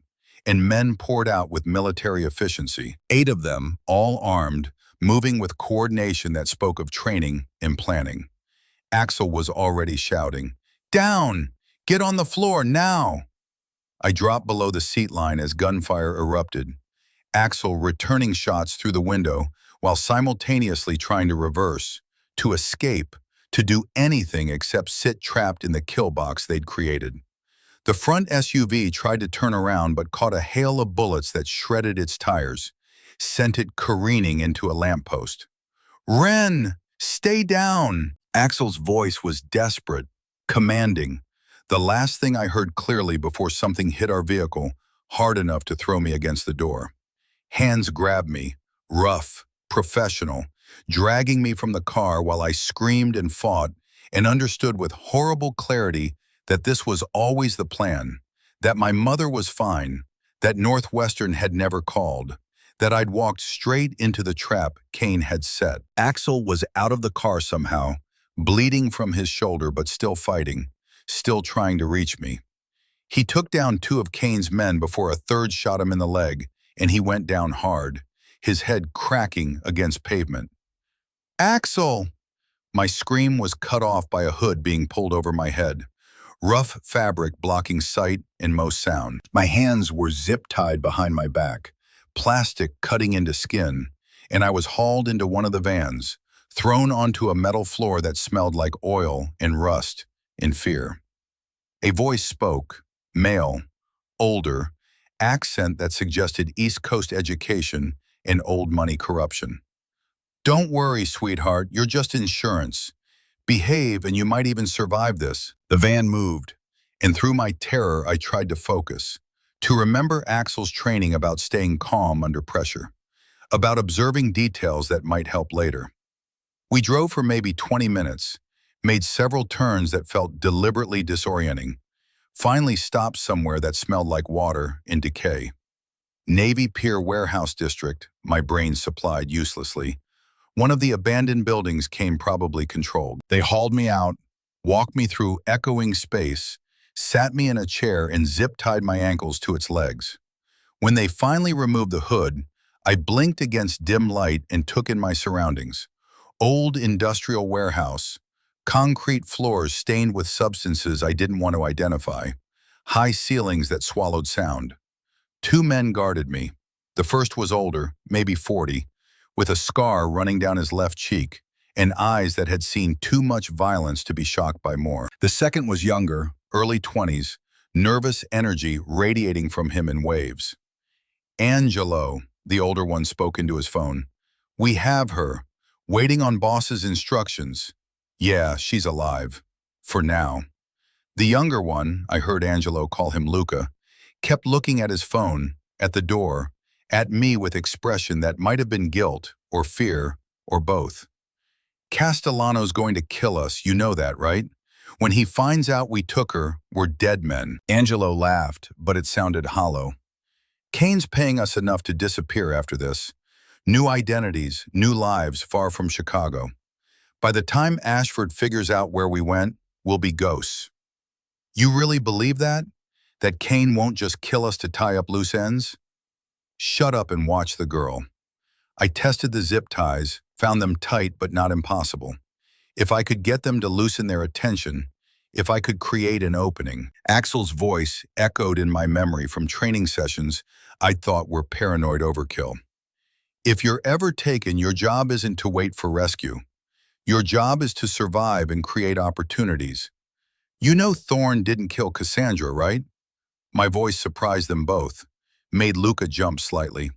and men poured out with military efficiency. 8 of them, all armed, moving with coordination that spoke of training and planning. Axel was already shouting, "Down! Get on the floor now!" I dropped below the seat line as gunfire erupted. Axel returning shots through the window while simultaneously trying to reverse, to escape, to do anything except sit trapped in the kill box they'd created. The front SUV tried to turn around but caught a hail of bullets that shredded its tires, sent it careening into a lamppost. "Ren, stay down!" Axel's voice was desperate, commanding, the last thing I heard clearly before something hit our vehicle hard enough to throw me against the door. Hands grabbed me, rough, professional, dragging me from the car while I screamed and fought and understood with horrible clarity that this was always the plan, that my mother was fine, that Northwestern had never called, that I'd walked straight into the trap Kane had set. Axel was out of the car somehow, bleeding from his shoulder but still fighting, still trying to reach me. He took down 2 of Kane's men before a third shot him in the leg, and he went down hard, his head cracking against pavement. "Axel!" My scream was cut off by a hood being pulled over my head, rough fabric blocking sight and most sound. My hands were zip-tied behind my back, plastic cutting into skin, and I was hauled into one of the vans, thrown onto a metal floor that smelled like oil and rust in fear. A voice spoke, male, older, accent that suggested East Coast education and old money corruption. "Don't worry, sweetheart, you're just insurance. Behave and you might even survive this." The van moved, and through my terror I tried to focus, to remember Axel's training about staying calm under pressure, about observing details that might help later. We drove for maybe 20 minutes, made several turns that felt deliberately disorienting, finally stopped somewhere that smelled like water and decay. Navy Pier Warehouse District, my brain supplied uselessly. One of the abandoned buildings Kane probably controlled. They hauled me out, walked me through echoing space, sat me in a chair and zip-tied my ankles to its legs. When they finally removed the hood, I blinked against dim light and took in my surroundings. Old industrial warehouse, concrete floors stained with substances I didn't want to identify, high ceilings that swallowed sound. 2 men guarded me. The first was older, maybe 40, with a scar running down his left cheek and eyes that had seen too much violence to be shocked by more. The second was younger, early 20s, nervous energy radiating from him in waves. "Angelo," the older one spoke into his phone. "We have her, waiting on boss's instructions. Yeah, she's alive. For now." The younger one, I heard Angelo call him Luca, kept looking at his phone, at the door, at me with expression that might have been guilt or fear or both. "Castellano's going to kill us, you know that, right? When he finds out we took her, we're dead men." Angelo laughed, but it sounded hollow. "Kane's paying us enough to disappear after this. New identities, new lives far from Chicago. By the time Ashford figures out where we went, we'll be ghosts." "You really believe that? That Kane won't just kill us to tie up loose ends?" "Shut up and watch the girl." I tested the zip ties, found them tight but not impossible. If I could get them to loosen their attention, if I could create an opening. Axel's voice echoed in my memory from training sessions I thought were paranoid overkill. If you're ever taken, your job isn't to wait for rescue. Your job is to survive and create opportunities. You know Thorn didn't kill Cassandra, right? My voice surprised them both, made Luca jump slightly.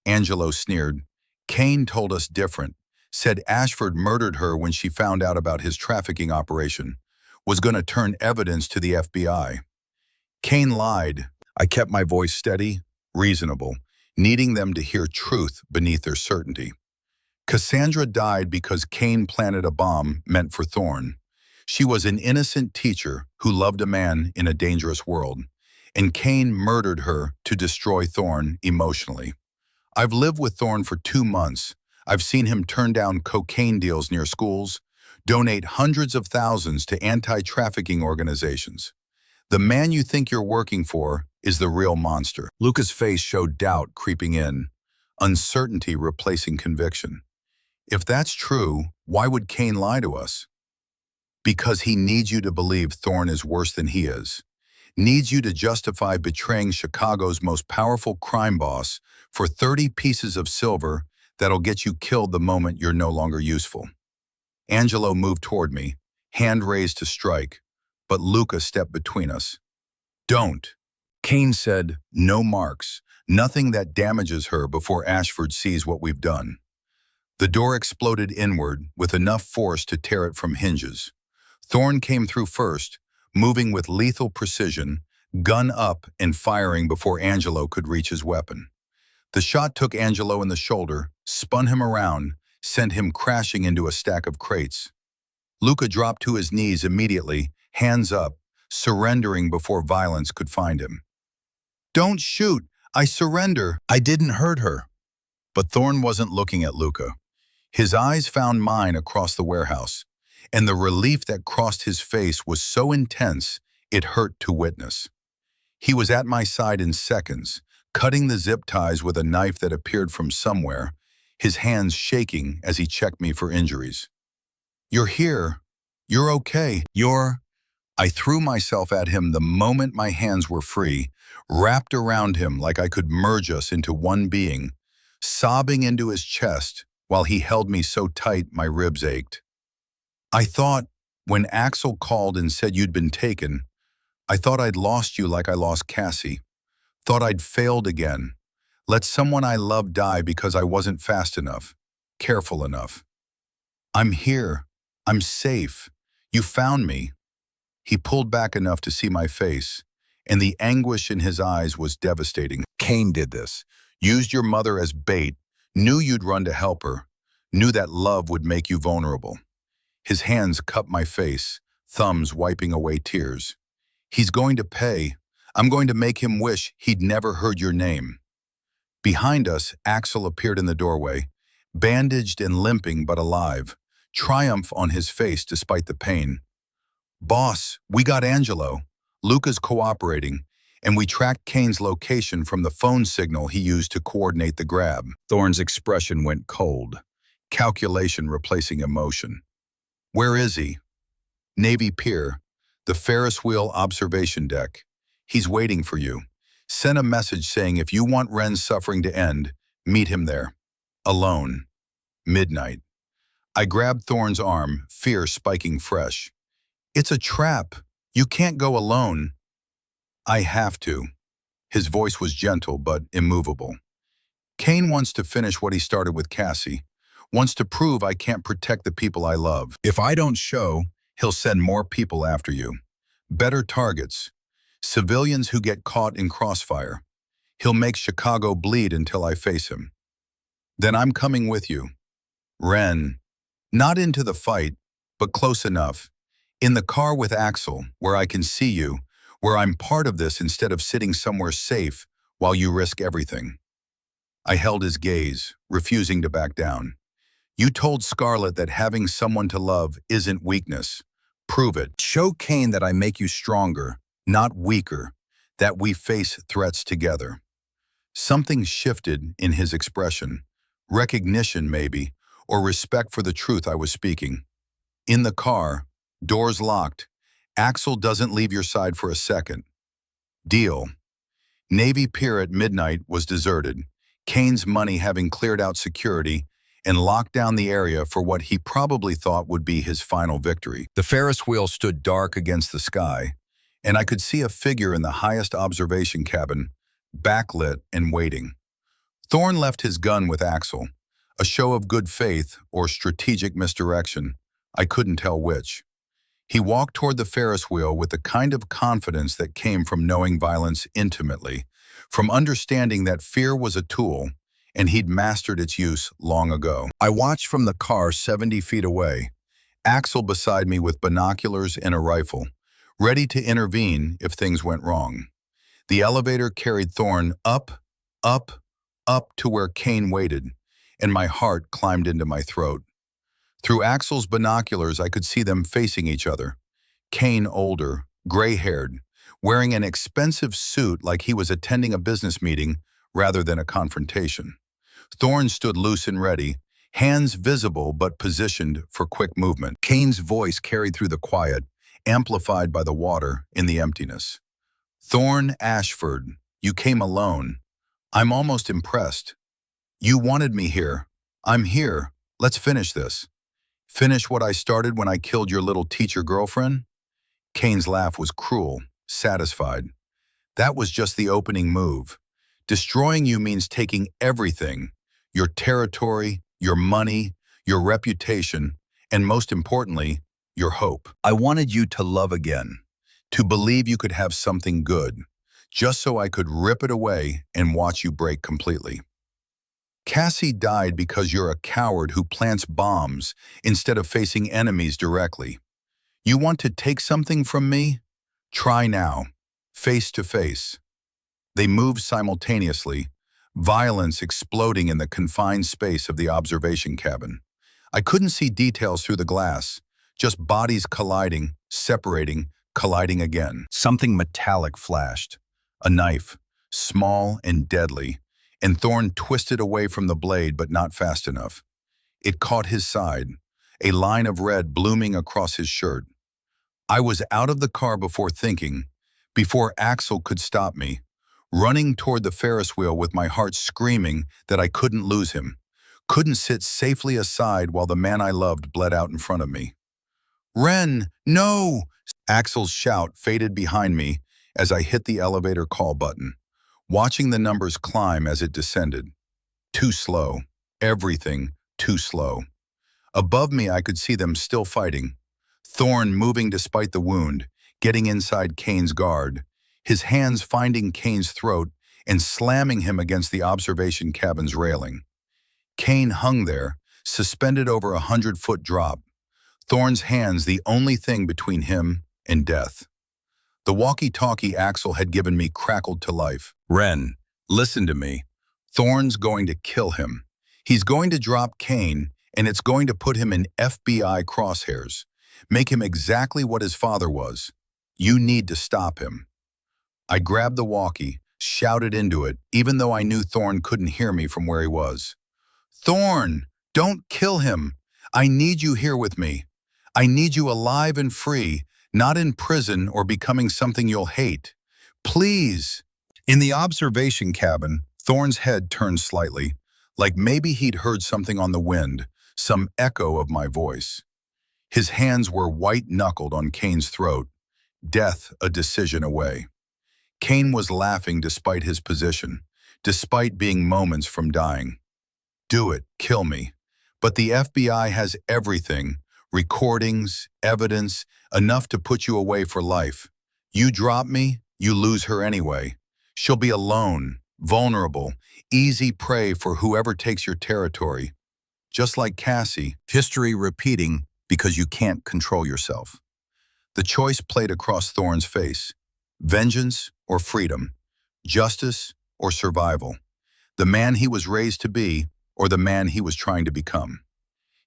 Angelo sneered. Kane told us different, said Ashford murdered her when she found out about his trafficking operation, was going to turn evidence to the FBI. Kane lied. I kept my voice steady, reasonable, needing them to hear truth beneath their certainty. Cassandra died because Kane planted a bomb meant for Thorn. She was an innocent teacher who loved a man in a dangerous world, and Kane murdered her to destroy Thorn emotionally. I've lived with Thorn for 2 months. I've seen him turn down cocaine deals near schools, donate hundreds of thousands to anti-trafficking organizations. The man you think you're working for is the real monster. Luca's face showed doubt creeping in, uncertainty replacing conviction. If that's true, why would Kane lie to us? Because he needs you to believe Thorn is worse than he is. Needs you to justify betraying Chicago's most powerful crime boss for 30 pieces of silver that'll get you killed the moment you're no longer useful. Angelo moved toward me, hand raised to strike, but Luca stepped between us. Don't. Kane said, no marks, nothing that damages her before Ashford sees what we've done. The door exploded inward with enough force to tear it from hinges. Thorn came through first, moving with lethal precision, gun up and firing before Angelo could reach his weapon. The shot took Angelo in the shoulder, spun him around, sent him crashing into a stack of crates. Luca dropped to his knees immediately, hands up, surrendering before violence could find him. Don't shoot! I surrender! I didn't hurt her. But Thorn wasn't looking at Luca. His eyes found mine across the warehouse, and the relief that crossed his face was so intense it hurt to witness. He was at my side in seconds, cutting the zip ties with a knife that appeared from somewhere, his hands shaking as he checked me for injuries. You're here. You're okay. I threw myself at him the moment my hands were free, wrapped around him like I could merge us into one being, sobbing into his chest while he held me so tight my ribs ached. I thought, when Axel called and said you'd been taken, I thought I'd lost you like I lost Cassie. Thought I'd failed again. Let someone I loved die because I wasn't fast enough, careful enough. I'm here. I'm safe. You found me. He pulled back enough to see my face, and the anguish in his eyes was devastating. Kane did this. Used your mother as bait, knew you'd run to help her, knew that love would make you vulnerable. His hands cupped my face, thumbs wiping away tears. He's going to pay. I'm going to make him wish he'd never heard your name. Behind us, Axel appeared in the doorway, bandaged and limping but alive, triumph on his face despite the pain. Boss, we got Angelo. Luca's cooperating, and we tracked Kane's location from the phone signal he used to coordinate the grab. Thorn's expression went cold, calculation replacing emotion. Where is he? Navy Pier, the Ferris wheel observation deck. He's waiting for you. Send a message saying if you want Ren's suffering to end, meet him there. Alone. Midnight. I grabbed Thorn's arm, fear spiking fresh. It's a trap. You can't go alone. I have to. His voice was gentle but immovable. Kane wants to finish what he started with Cassie. Wants to prove I can't protect the people I love. If I don't show, he'll send more people after you. Better targets. Civilians who get caught in crossfire. He'll make Chicago bleed until I face him. Then I'm coming with you. Ren. Not into the fight, but close enough. In the car with Axel, where I can see you, where I'm part of this instead of sitting somewhere safe while you risk everything. I held his gaze, refusing to back down. You told Scarlett that having someone to love isn't weakness. Prove it. Show Kane that I make you stronger, not weaker, that we face threats together. Something shifted in his expression. Recognition, maybe, or respect for the truth I was speaking. In the car, doors locked, Axel doesn't leave your side for a second. Deal. Navy Pier at midnight was deserted, Kane's money having cleared out security and locked down the area for what he probably thought would be his final victory. The Ferris wheel stood dark against the sky, and I could see a figure in the highest observation cabin, backlit and waiting. Thorne left his gun with Axel, a show of good faith or strategic misdirection. I couldn't tell which. He walked toward the Ferris wheel with the kind of confidence that came from knowing violence intimately, from understanding that fear was a tool, and he'd mastered its use long ago. I watched from the car 70 feet away, Axel beside me with binoculars and a rifle, ready to intervene if things went wrong. The elevator carried Thorne up, up, up to where Kane waited, and my heart climbed into my throat. Through Axel's binoculars, I could see them facing each other. Kane older, gray-haired, wearing an expensive suit like he was attending a business meeting rather than a confrontation. Thorne stood loose and ready, hands visible but positioned for quick movement. Kane's voice carried through the quiet, amplified by the water in the emptiness. "Thorne Ashford, you came alone. I'm almost impressed. You wanted me here. I'm here. Let's finish this. Finish what I started when I killed your little teacher girlfriend?" Kane's laugh was cruel, satisfied. "That was just the opening move. Destroying you means taking everything, your territory, your money, your reputation, and most importantly, your hope. I wanted you to love again, to believe you could have something good, just so I could rip it away and watch you break completely. Cassie died because you're a coward who plants bombs instead of facing enemies directly. You want to take something from me? Try now, face to face." They moved simultaneously, violence exploding in the confined space of the observation cabin. I couldn't see details through the glass, just bodies colliding, separating, colliding again. Something metallic flashed, a knife, small and deadly, and Thorne twisted away from the blade but not fast enough. It caught his side, a line of red blooming across his shirt. I was out of the car before thinking, before Axel could stop me, running toward the Ferris wheel with my heart screaming that I couldn't lose him, couldn't sit safely aside while the man I loved bled out in front of me. "Ren, no!" Axel's shout faded behind me as I hit the elevator call button, watching the numbers climb as it descended. Too slow. Everything too slow. Above me, I could see them still fighting. Thorne moving despite the wound, getting inside Kane's guard, his hands finding Kane's throat and slamming him against the observation cabin's railing. Kane hung there, suspended over a 100-foot drop, Thorne's hands the only thing between him and death. The walkie-talkie Axel had given me crackled to life. "Ren, listen to me. Thorne's going to kill him. He's going to drop Kane, and it's going to put him in FBI crosshairs, make him exactly what his father was. You need to stop him." I grabbed the walkie, shouted into it, even though I knew Thorne couldn't hear me from where he was. "Thorne, don't kill him. I need you here with me. I need you alive and free, not in prison or becoming something you'll hate. Please." In the observation cabin, Thorne's head turned slightly, like maybe he'd heard something on the wind, some echo of my voice. His hands were white-knuckled on Kane's throat, death a decision away. Kane was laughing despite his position, despite being moments from dying. "Do it, kill me. But the FBI has everything, recordings, evidence, enough to put you away for life. You drop me, you lose her anyway. She'll be alone, vulnerable, easy prey for whoever takes your territory. Just like Cassie, history repeating because you can't control yourself." The choice played across Thorne's face. Vengeance or freedom, justice or survival. The man he was raised to be or the man he was trying to become.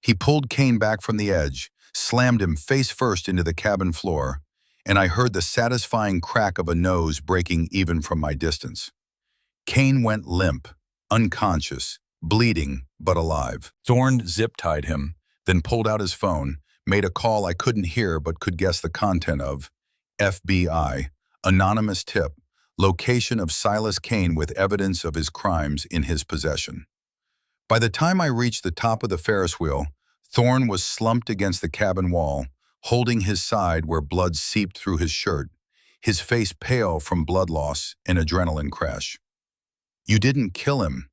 He pulled Kane back from the edge, slammed him face first into the cabin floor, and I heard the satisfying crack of a nose breaking even from my distance. Kane went limp, unconscious, bleeding, but alive. Thorne zip-tied him, then pulled out his phone, made a call I couldn't hear but could guess the content of, FBI, anonymous tip, location of Silas Kane with evidence of his crimes in his possession. By the time I reached the top of the Ferris wheel, Thorne was slumped against the cabin wall, holding his side where blood seeped through his shirt, his face pale from blood loss and adrenaline crash. "You didn't kill him."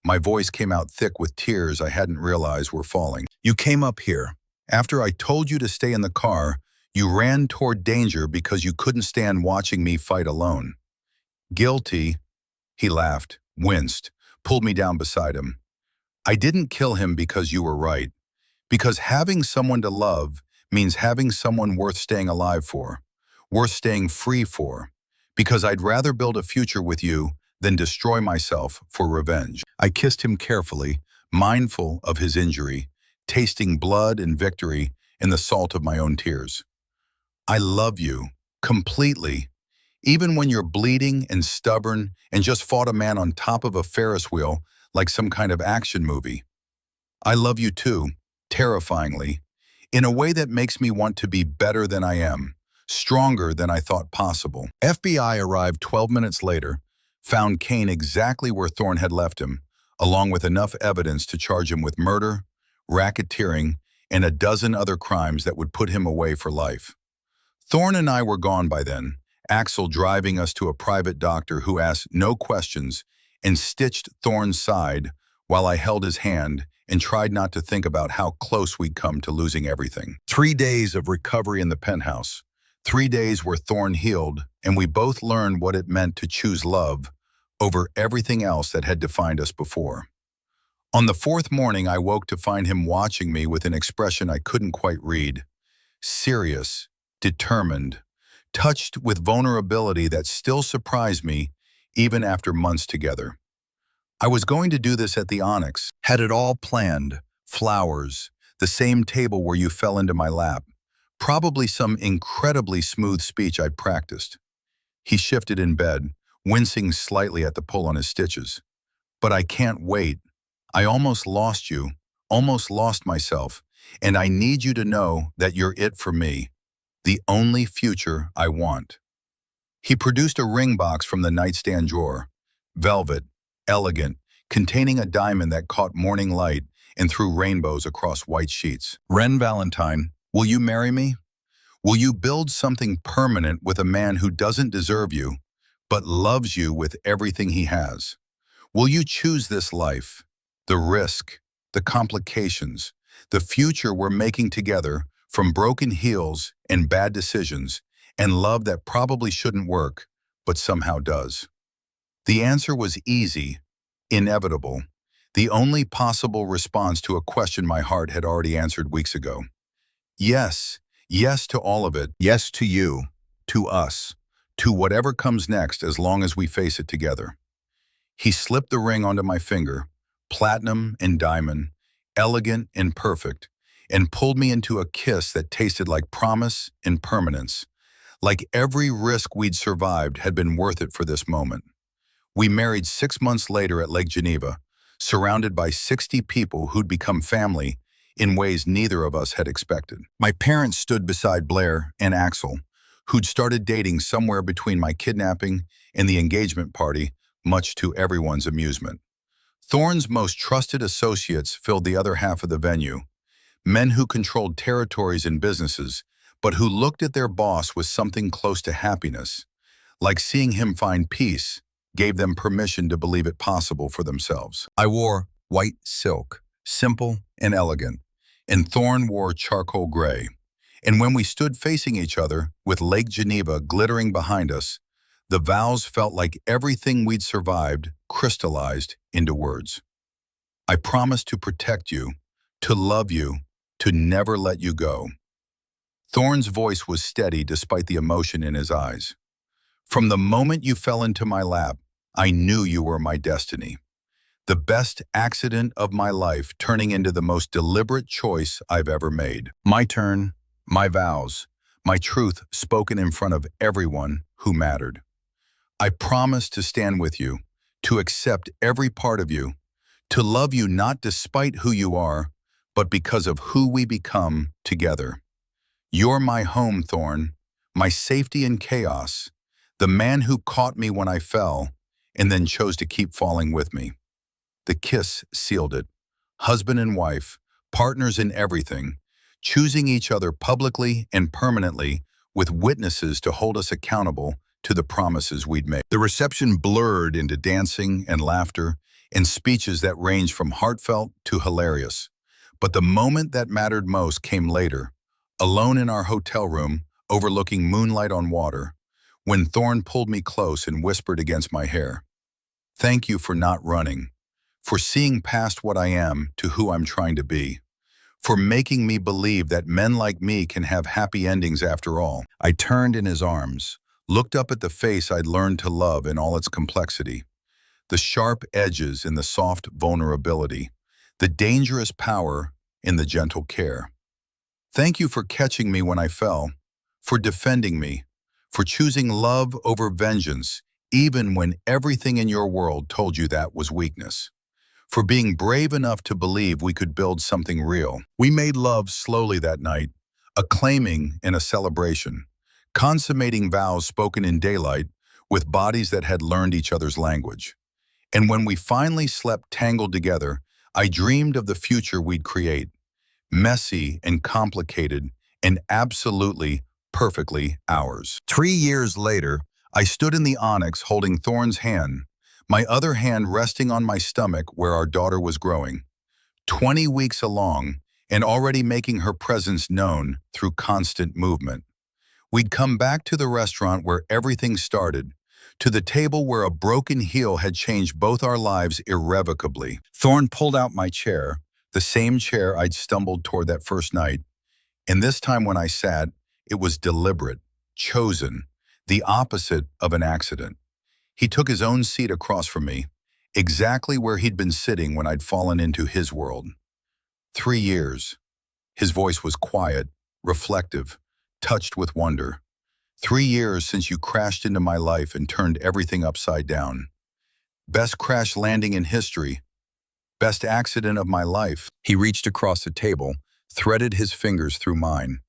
My voice came out thick with tears I hadn't realized were falling. "You came up here. After I told you to stay in the car, you ran toward danger because you couldn't stand watching me fight alone." "Guilty," he laughed, winced, pulled me down beside him. "I didn't kill him because you were right. Because having someone to love means having someone worth staying alive for, worth staying free for. Because I'd rather build a future with you than destroy myself for revenge." I kissed him carefully, mindful of his injury, tasting blood and victory in the salt of my own tears. "I love you, completely, even when you're bleeding and stubborn and just fought a man on top of a Ferris wheel like some kind of action movie. I love you too, terrifyingly, in a way that makes me want to be better than I am, stronger than I thought possible." FBI arrived 12 minutes later, found Kane exactly where Thorne had left him, along with enough evidence to charge him with murder, racketeering, and a dozen other crimes that would put him away for life. Thorne and I were gone by then, Axel driving us to a private doctor who asked no questions and stitched Thorne's side while I held his hand and tried not to think about how close we'd come to losing everything. 3 days of recovery in the penthouse. 3 days where Thorne healed, and we both learned what it meant to choose love over everything else that had defined us before. On the 4th morning, I woke to find him watching me with an expression I couldn't quite read. Serious, determined, touched with vulnerability that still surprised me even after months together. I was going to do this at the Onyx, had it all planned, flowers, the same table where you fell into my lap, probably some incredibly smooth speech I'd practiced. He shifted in bed, wincing slightly at the pull on his stitches. "But I can't wait. I almost lost you, almost lost myself, and I need you to know that you're it for me, the only future I want." He produced a ring box from the nightstand drawer, velvet, elegant, containing a diamond that caught morning light and threw rainbows across white sheets. "Ren Valentine, will you marry me? Will you build something permanent with a man who doesn't deserve you, but loves you with everything he has? Will you choose this life, the risk, the complications, the future we're making together from broken heels and bad decisions, and love that probably shouldn't work, but somehow does?" The answer was easy, inevitable, the only possible response to a question my heart had already answered weeks ago. Yes, yes to all of it. Yes to you, to us, to whatever comes next as long as we face it together. He slipped the ring onto my finger, platinum and diamond, elegant and perfect, and pulled me into a kiss that tasted like promise and permanence, like every risk we'd survived had been worth it for this moment. We married 6 months later at Lake Geneva, surrounded by 60 people who'd become family in ways neither of us had expected. My parents stood beside Blair and Axel, who'd started dating somewhere between my kidnapping and the engagement party, much to everyone's amusement. Thorne's most trusted associates filled the other half of the venue, men who controlled territories and businesses, but who looked at their boss with something close to happiness, like seeing him find peace gave them permission to believe it possible for themselves. I wore white silk, simple and elegant, and Thorne wore charcoal gray. And when we stood facing each other, with Lake Geneva glittering behind us, the vows felt like everything we'd survived crystallized into words. I promise to protect you, to love you, to never let you go. Thorne's voice was steady despite the emotion in his eyes. From the moment you fell into my lap, I knew you were my destiny. The best accident of my life turning into the most deliberate choice I've ever made. My turn, my vows, my truth spoken in front of everyone who mattered. I promise to stand with you, to accept every part of you, to love you not despite who you are, but because of who we become together. You're my home, Thorne, my safety in chaos, the man who caught me when I fell and then chose to keep falling with me. The kiss sealed it. Husband and wife, partners in everything, choosing each other publicly and permanently with witnesses to hold us accountable to the promises we'd made. The reception blurred into dancing and laughter and speeches that ranged from heartfelt to hilarious. But the moment that mattered most came later, alone in our hotel room, overlooking moonlight on water, when Thorne pulled me close and whispered against my hair, "Thank you for not running, for seeing past what I am to who I'm trying to be, for making me believe that men like me can have happy endings after all." I turned in his arms, looked up at the face I'd learned to love in all its complexity, the sharp edges in the soft vulnerability, the dangerous power in the gentle care. "Thank you for catching me when I fell, for defending me, for choosing love over vengeance, even when everything in your world told you that was weakness. For being brave enough to believe we could build something real." We made love slowly that night, a claiming and a celebration, consummating vows spoken in daylight with bodies that had learned each other's language. And when we finally slept tangled together, I dreamed of the future we'd create, messy and complicated and absolutely, perfectly ours. 3 years later, I stood in the onyx holding Thorne's hand, my other hand resting on my stomach where our daughter was growing, 20 weeks along and already making her presence known through constant movement. We'd come back to the restaurant where everything started, to the table where a broken heel had changed both our lives irrevocably. Thorne pulled out my chair, the same chair I'd stumbled toward that first night, and this time when I sat, it was deliberate, chosen, the opposite of an accident. He took his own seat across from me, exactly where he'd been sitting when I'd fallen into his world. 3 years. His voice was quiet, reflective, touched with wonder. 3 years since you crashed into my life and turned everything upside down. Best crash landing in history. Best accident of my life. He reached across the table, threaded his fingers through mine.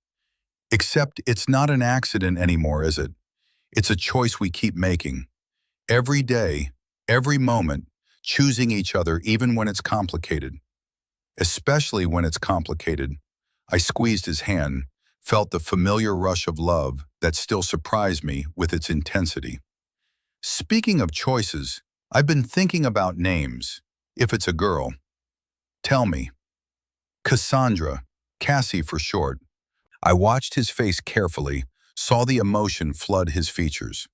Except it's not an accident anymore, is it? It's a choice we keep making. Every day, every moment, choosing each other even when it's complicated. Especially when it's complicated. I squeezed his hand, felt the familiar rush of love that still surprised me with its intensity. Speaking of choices, I've been thinking about names. If it's a girl, tell me. Cassandra, Cassie for short. I watched his face carefully, saw the emotion flood his features.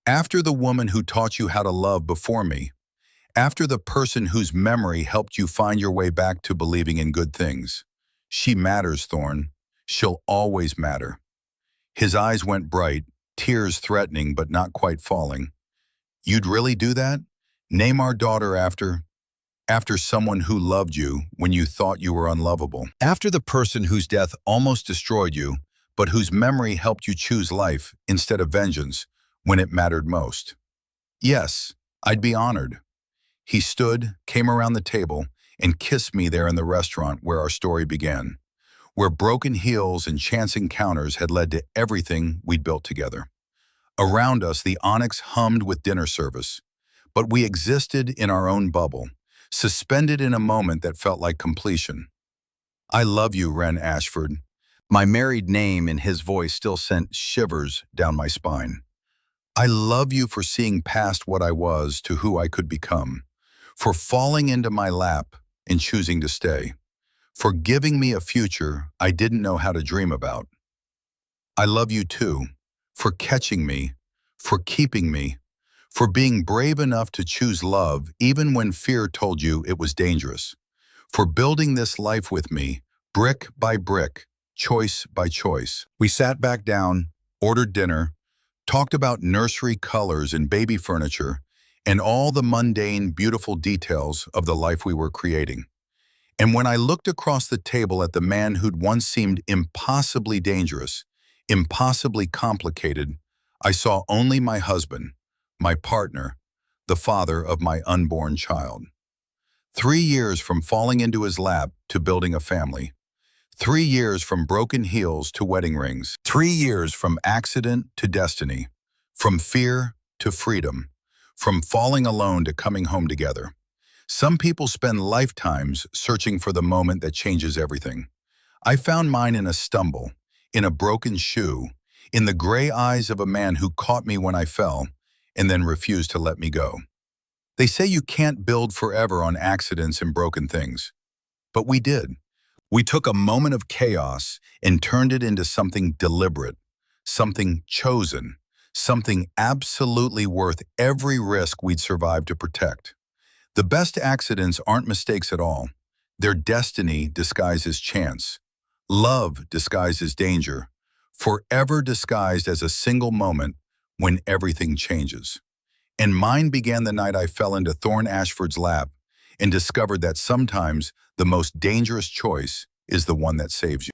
After the woman who taught you how to love before me, after the person whose memory helped you find your way back to believing in good things, she matters, Thorne. She'll always matter. His eyes went bright, tears threatening but not quite falling. You'd really do that? Name our daughter after someone who loved you when you thought you were unlovable. After the person whose death almost destroyed you, but whose memory helped you choose life instead of vengeance when it mattered most. Yes, I'd be honored. He stood, came around the table, and kissed me there in the restaurant where our story began, where broken heels and chance encounters had led to everything we'd built together. Around us, the onyx hummed with dinner service, but we existed in our own bubble, suspended in a moment that felt like completion. I love you, Ren Ashford. My married name in his voice still sent shivers down my spine. I love you for seeing past what I was to who I could become, for falling into my lap and choosing to stay, for giving me a future I didn't know how to dream about. I love you too, for catching me, for keeping me, for being brave enough to choose love even when fear told you it was dangerous, for building this life with me, brick by brick, choice by choice. We sat back down, ordered dinner, talked about nursery colors and baby furniture, and all the mundane, beautiful details of the life we were creating. And when I looked across the table at the man who'd once seemed impossibly dangerous, impossibly complicated, I saw only my husband, my partner, the father of my unborn child. 3 years from falling into his lap to building a family. 3 years from broken heels to wedding rings. 3 years from accident to destiny. From fear to freedom. From falling alone to coming home together. Some people spend lifetimes searching for the moment that changes everything. I found mine in a stumble, in a broken shoe, in the gray eyes of a man who caught me when I fell and then refused to let me go. They say you can't build forever on accidents and broken things. But we did. We took a moment of chaos and turned it into something deliberate, something chosen, something absolutely worth every risk we'd survive to protect. The best accidents aren't mistakes at all. They're destiny disguised as chance, love disguised as danger, forever disguised as a single moment when everything changes. And mine began the night I fell into Thorne Ashford's lap and discovered that sometimes the most dangerous choice is the one that saves you.